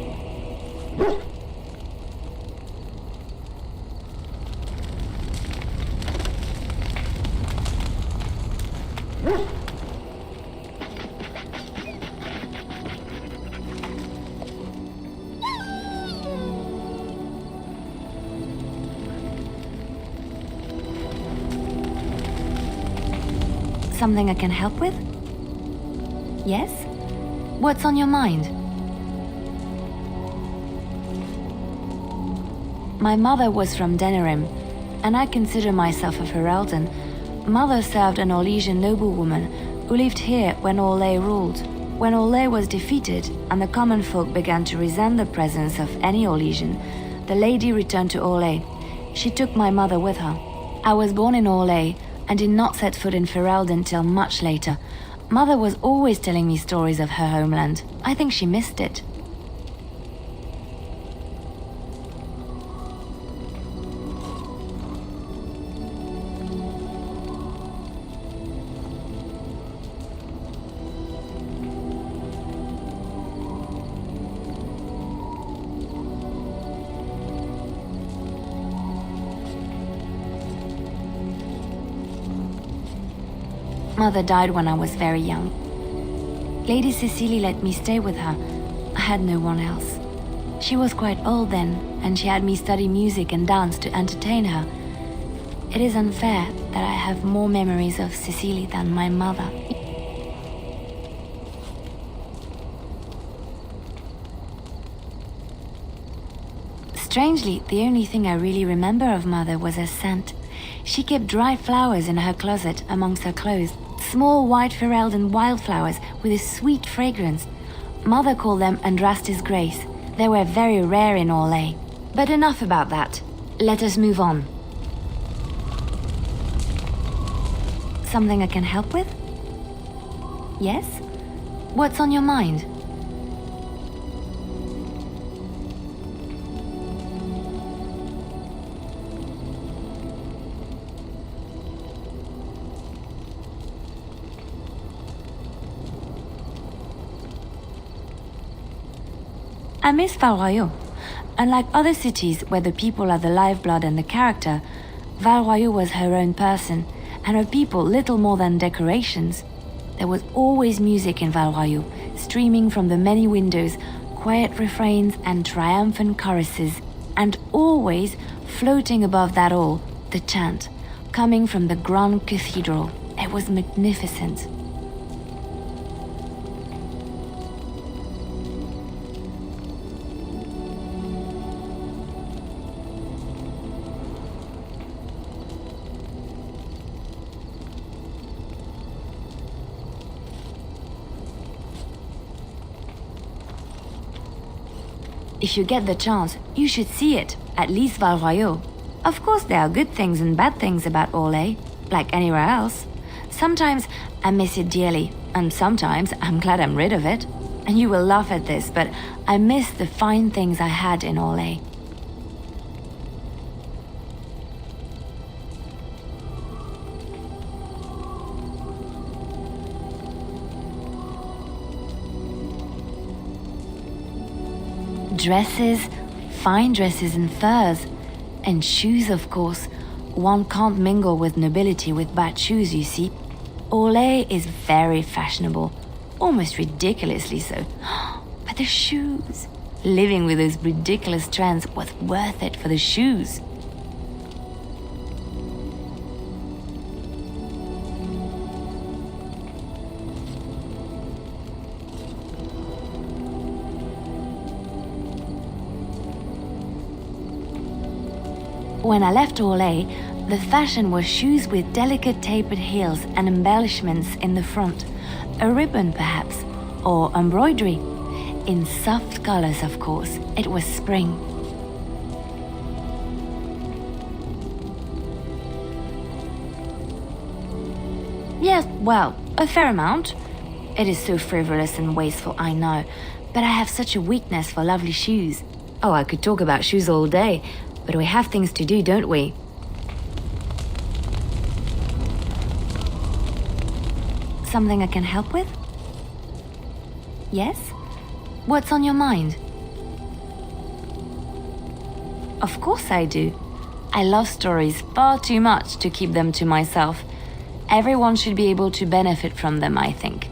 [SPEAKER 1] Something I can help with? Yes? What's on your mind? My mother was from Denerim, and I consider myself a Ferelden. Mother served an Orlesian noblewoman who lived here when Orlais ruled. When Orlais was defeated and the common folk began to resent the presence of any Orlesian, the lady returned to Orlais. She took my mother with her. I was born in Orlais and did not set foot in Ferelden till much later. Mother was always telling me stories of her homeland. I think she missed it. Mother died when I was very young. Lady Cecily let me stay with her. I had no one else. She was quite old then, and she had me study music and dance to entertain her. It is unfair that I have more memories of Cecily than my mother. Strangely, the only thing I really remember of Mother was her scent. She kept dry flowers in her closet amongst her clothes. Small white Ferelden wildflowers with a sweet fragrance. Mother called them Andrastis Grace. They were very rare in Orlais. But enough about that. Let us move on. Something I can help with? Yes? What's on your mind? I miss Val Royeaux. Unlike other cities where the people are the lifeblood and the character, Val Royeaux was her own person, and her people little more than decorations. There was always music in Val Royeaux, streaming from the many windows, quiet refrains and triumphant choruses, and always, floating above that all, the chant, coming from the grand cathedral. It was magnificent. If you get the chance, you should see it, at least Val Royeaux. Of course there are good things and bad things about Orlais, like anywhere else. Sometimes I miss it dearly, and sometimes I'm glad I'm rid of it. And you will laugh at this, but I miss the fine things I had in Orlais. Dresses, fine dresses and furs, and shoes, of course. One can't mingle with nobility with bad shoes, you see. Orlais is very fashionable, almost ridiculously so. But the shoes! Living with those ridiculous trends was worth it for the shoes. When I left Orlais, the fashion was shoes with delicate tapered heels and embellishments in the front, a ribbon perhaps, or embroidery. In soft colors, of course. It was spring. Yes, well, a fair amount. It is so frivolous and wasteful, I know, but I have such a weakness for lovely shoes. Oh, I could talk about shoes all day, but we have things to do, don't we? Something I can help with? Yes? What's on your mind? Of course I do. I love stories far too much to keep them to myself. Everyone should be able to benefit from them, I think.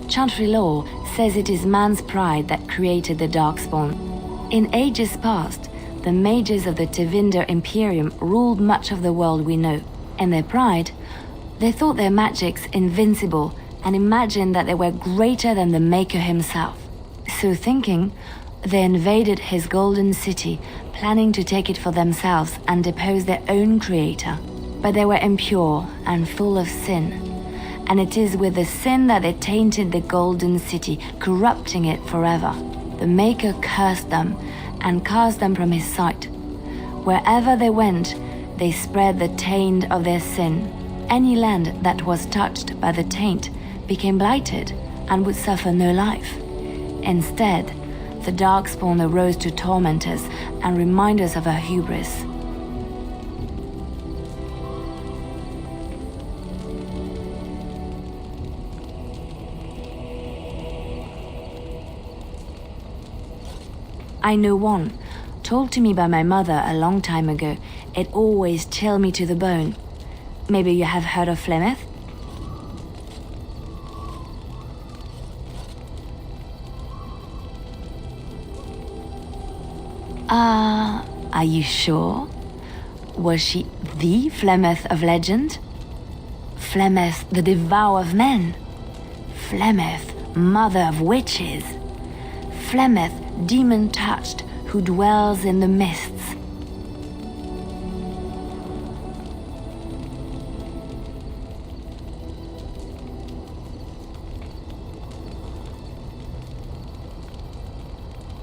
[SPEAKER 1] Chantry law says it is man's pride that created the Darkspawn. In ages past, the mages of the Tevinder Imperium ruled much of the world we know. In their pride, they thought their magics invincible and imagined that they were greater than the Maker himself. So thinking, they invaded his golden city, planning to take it for themselves and depose their own creator. But they were impure and full of sin. And it is with the sin that they tainted the golden city, corrupting it forever. The Maker cursed them and cast them from his sight. Wherever they went, they spread the taint of their sin. Any land that was touched by the taint became blighted and would suffer no life. Instead, the Darkspawn arose to torment us and remind us of our hubris. I know one, told to me by my mother a long time ago. It always chilled me to the bone. Maybe you have heard of Flemeth? Are you sure? Was she the Flemeth of legend? Flemeth, the devourer of men? Flemeth, mother of witches? Flemeth, demon-touched, who dwells in the mists?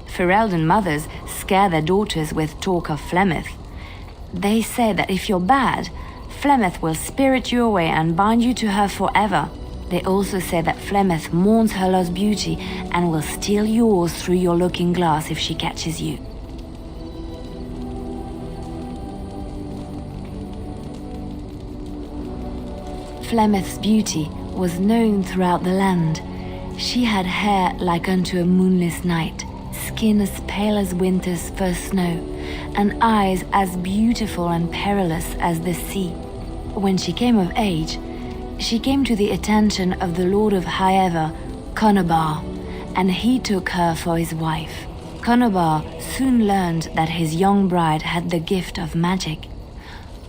[SPEAKER 1] Ferelden mothers scare their daughters with talk of Flemeth. They say that if you're bad, Flemeth will spirit you away and bind you to her forever. They also say that Flemeth mourns her lost beauty and will steal yours through your looking glass if she catches you. Flemeth's beauty was known throughout the land. She had hair like unto a moonless night, skin as pale as winter's first snow, and eyes as beautiful and perilous as the sea. When she came of age, she came to the attention of the Lord of Highever, Conobar, and he took her for his wife. Conobar soon learned that his young bride had the gift of magic.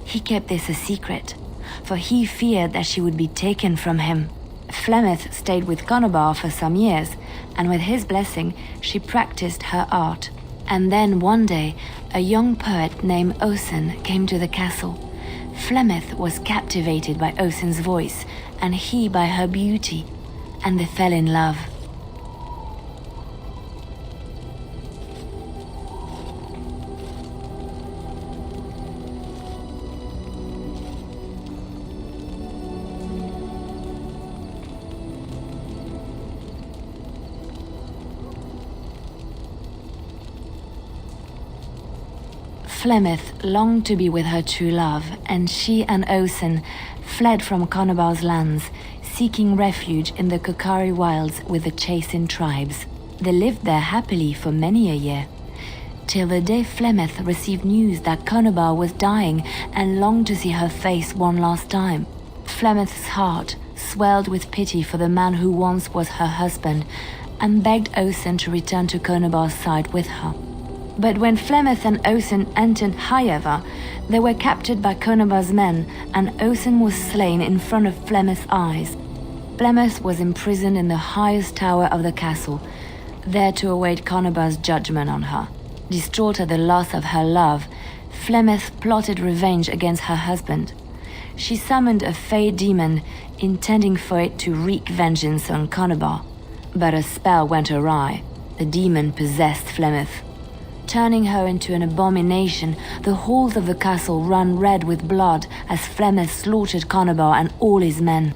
[SPEAKER 1] He kept this a secret, for he feared that she would be taken from him. Flemeth stayed with Conobar for some years, and with his blessing, she practiced her art. And then one day, a young poet named Osen came to the castle. Flemeth was captivated by Osen's voice, and he by her beauty, and they fell in love. Flemeth longed to be with her true love, and she and Osen fled from Conobar's lands, seeking refuge in the Kokari wilds with the Chasing tribes. They lived there happily for many a year, till the day Flemeth received news that Conobar was dying and longed to see her face one last time. Flemeth's heart swelled with pity for the man who once was her husband, and begged Osen to return to Conobar's side with her. But when Flemeth and Osen entered Highever, they were captured by Conobar's men, and Osen was slain in front of Flemeth's eyes. Flemeth was imprisoned in the highest tower of the castle, there to await Conobar's judgment on her. Distraught at the loss of her love, Flemeth plotted revenge against her husband. She summoned a fey demon, intending for it to wreak vengeance on Conobar. But a spell went awry. The demon possessed Flemeth. Turning her into an abomination, the halls of the castle ran red with blood as Flemeth slaughtered Conobar and all his men.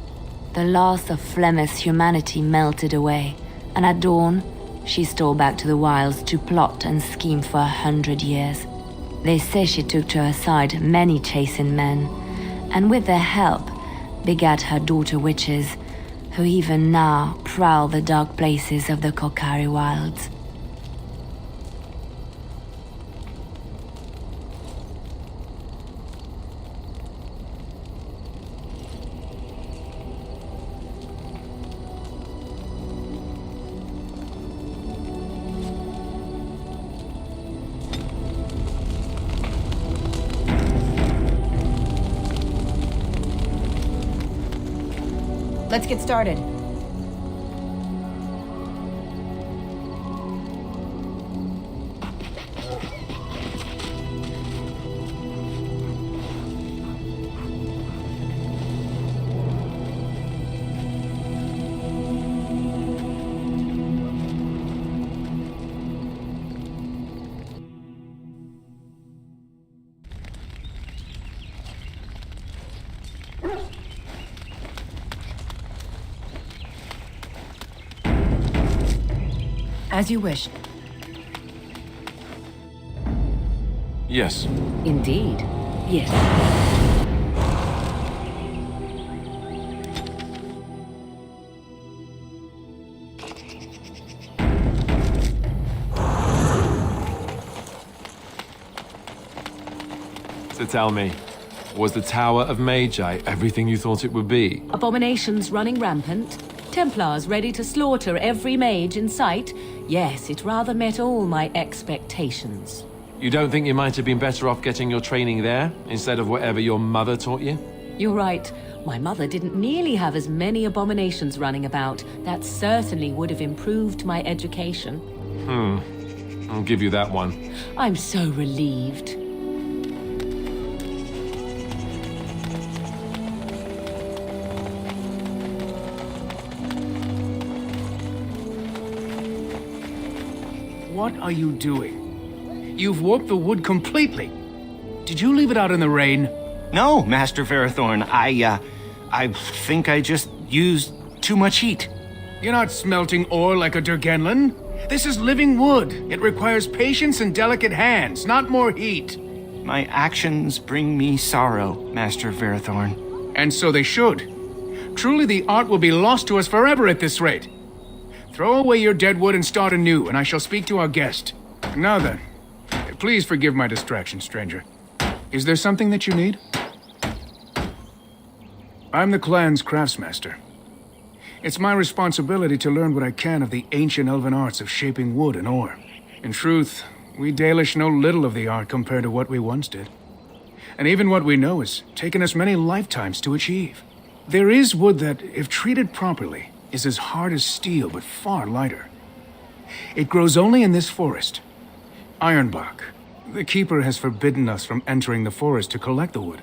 [SPEAKER 1] The last of Flemeth's humanity melted away, and at dawn, she stole back to the wilds to plot and scheme for 100 years. They say she took to her side many Chasing men, and with their help, begat her daughter witches, who even now prowl the dark places of the Kokari wilds.
[SPEAKER 11] Let's get started. As you wish.
[SPEAKER 3] Yes.
[SPEAKER 13] Indeed. Yes.
[SPEAKER 3] So tell me, was the Tower of Magi everything you thought it would be?
[SPEAKER 13] Abominations running rampant? Templars ready to slaughter every mage in sight? Yes, it rather met all my expectations.
[SPEAKER 3] You don't think you might have been better off getting your training there, instead of whatever your mother taught you?
[SPEAKER 13] You're right. My mother didn't nearly have as many abominations running about. That certainly would have improved my education.
[SPEAKER 3] I'll give you that one.
[SPEAKER 13] I'm so relieved.
[SPEAKER 16] What are you doing? You've warped the wood completely. Did you leave it out in the rain?
[SPEAKER 12] No, Master Ferrothorn. I think I just used too much heat.
[SPEAKER 16] You're not smelting ore like a Durgenlin. This is living wood. It requires patience and delicate hands, not more heat.
[SPEAKER 12] My actions bring me sorrow, Master Ferrothorn.
[SPEAKER 16] And so they should. Truly the art will be lost to us forever at this rate. Throw away your dead wood and start anew, and I shall speak to our guest. Now then, please forgive my distraction, stranger. Is there something that you need? I'm the clan's craftsmaster. It's my responsibility to learn what I can of the ancient elven arts of shaping wood and ore. In truth, we Dalish know little of the art compared to what we once did. And even what we know has taken us many lifetimes to achieve. There is wood that, if treated properly, is as hard as steel but far lighter. It grows only in this forest. Ironbark. The Keeper has forbidden us from entering the forest to collect the wood.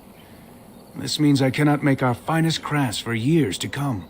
[SPEAKER 16] This means I cannot make our finest crafts for years to come.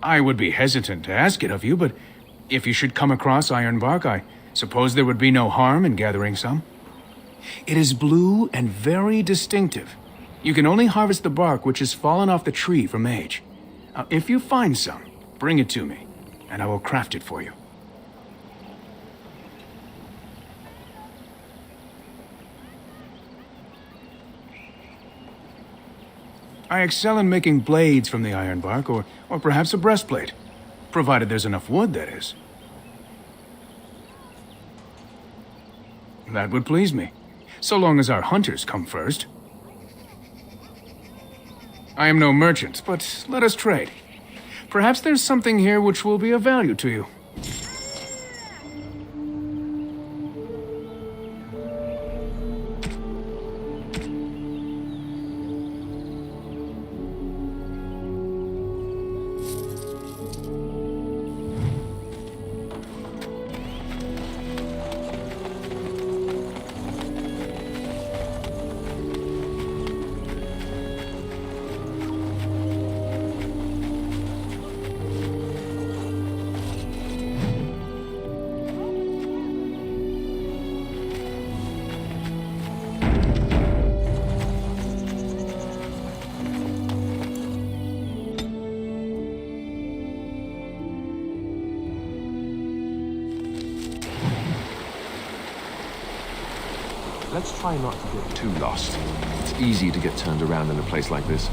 [SPEAKER 16] I would be hesitant to ask it of you, but if you should come across ironbark, I suppose there would be no harm in gathering some. It is blue and very distinctive. You can only harvest the bark which has fallen off the tree from age. If you find some, bring it to me, and I will craft it for you. I excel in making blades from the ironbark, or perhaps a breastplate. Provided there's enough wood, that is. That would please me, so long as our hunters come first. I am no merchant, but let us trade. Perhaps there's something here which will be of value to you.
[SPEAKER 3] Let's try not to get too lost. It's easy to get turned around in a place like this.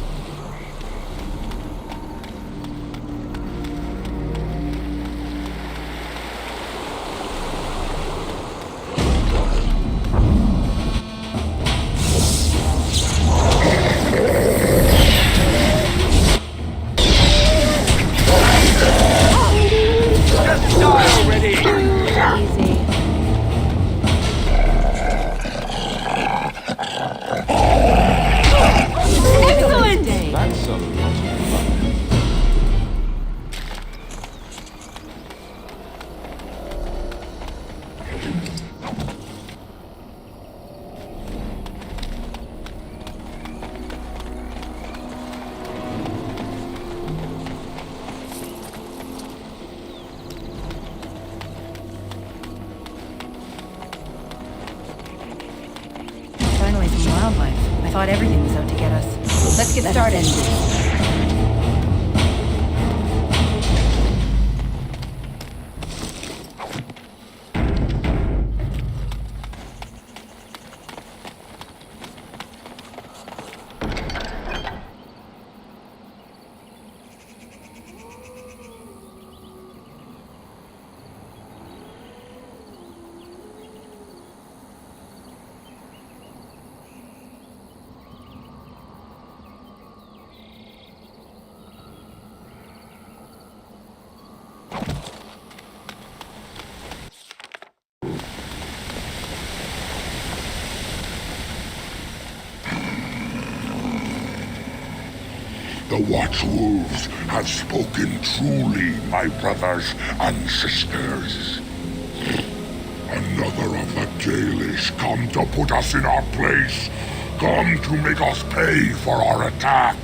[SPEAKER 11] Finally, some wildlife. I thought everything was out to get us. Let's get started.
[SPEAKER 17] The Watchwolves have spoken truly, my brothers and sisters. Another of the Dalish come to put us in our place, come to make us pay for our attack.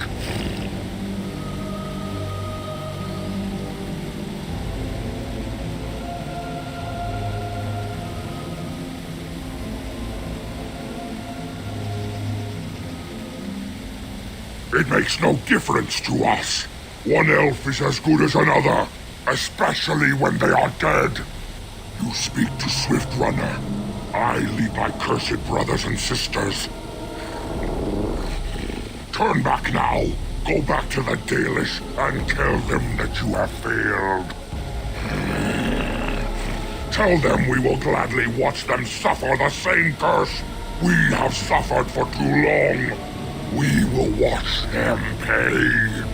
[SPEAKER 17] It makes no difference to us. One elf is as good as another, especially when they are dead. You speak to Swift Runner. I lead my cursed brothers and sisters. Turn back now. Go back to the Dalish and tell them that you have failed. Tell them we will gladly watch them suffer the same curse we have suffered for too long. We will watch them pay.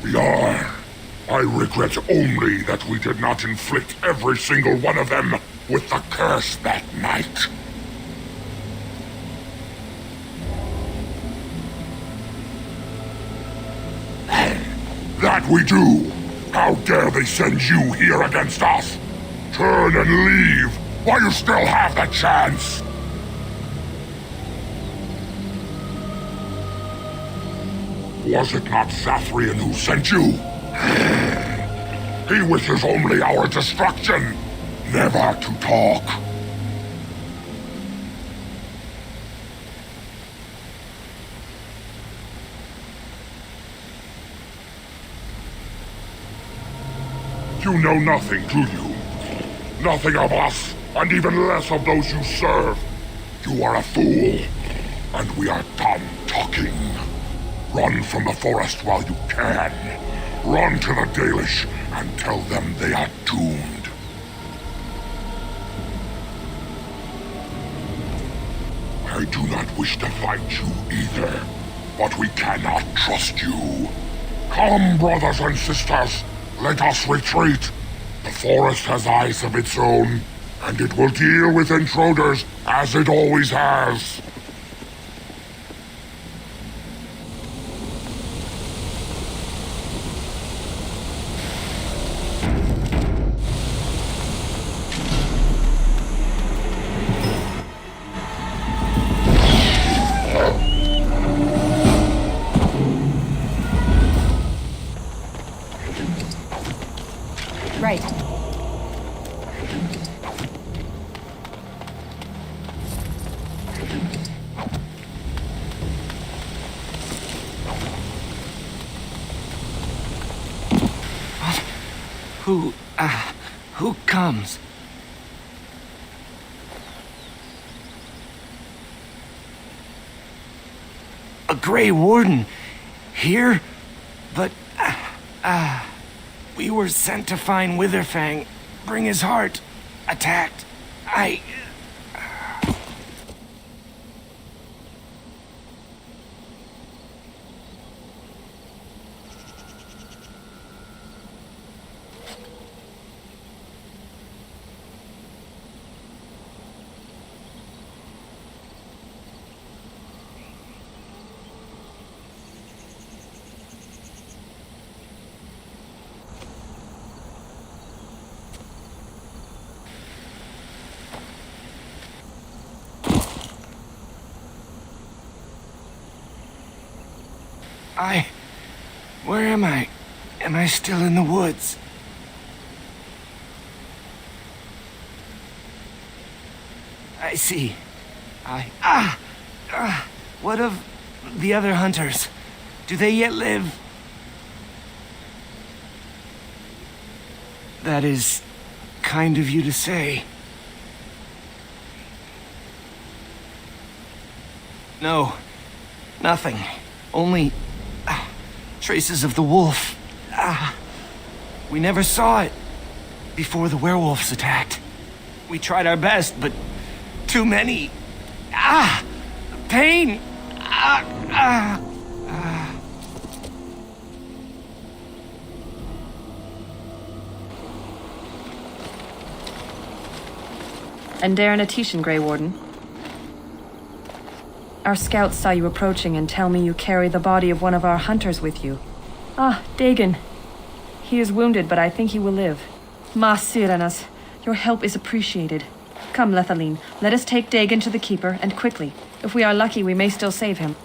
[SPEAKER 17] Yar, I regret only that we did not inflict every single one of them with the curse that night. That we do! How dare they send you here against us? Turn and leave while you still have the chance! Was it not Zathrian who sent you? He wishes only our destruction, never to talk. You know nothing, do you? Nothing of us, and even less of those you serve. You are a fool, and we are done talking. Run from the forest while you can. Run to the Dalish and tell them they are doomed. I do not wish to fight you either, but we cannot trust you. Come, brothers and sisters, let us retreat. The forest has eyes of its own, and it will deal with intruders as it always has.
[SPEAKER 11] Right.
[SPEAKER 18] Who comes? A Grey Warden here? But, we were sent to find Witherfang, bring his heart, attacked. Where am I? Am I still in the woods? I see. What of the other hunters? Do they yet live? That is kind of you to say. No, nothing. Only traces of the wolf. We never saw it before the werewolves attacked. We tried our best, but too many. Pain.
[SPEAKER 7] And Darren Atishan, Grey Warden. Our scouts saw you approaching and tell me you carry the body of one of our hunters with you. Dagon. He is wounded, but I think he will live. Mas Siranas, your help is appreciated. Come, Lethaline, let us take Dagon to the Keeper, and quickly. If we are lucky, we may still save him.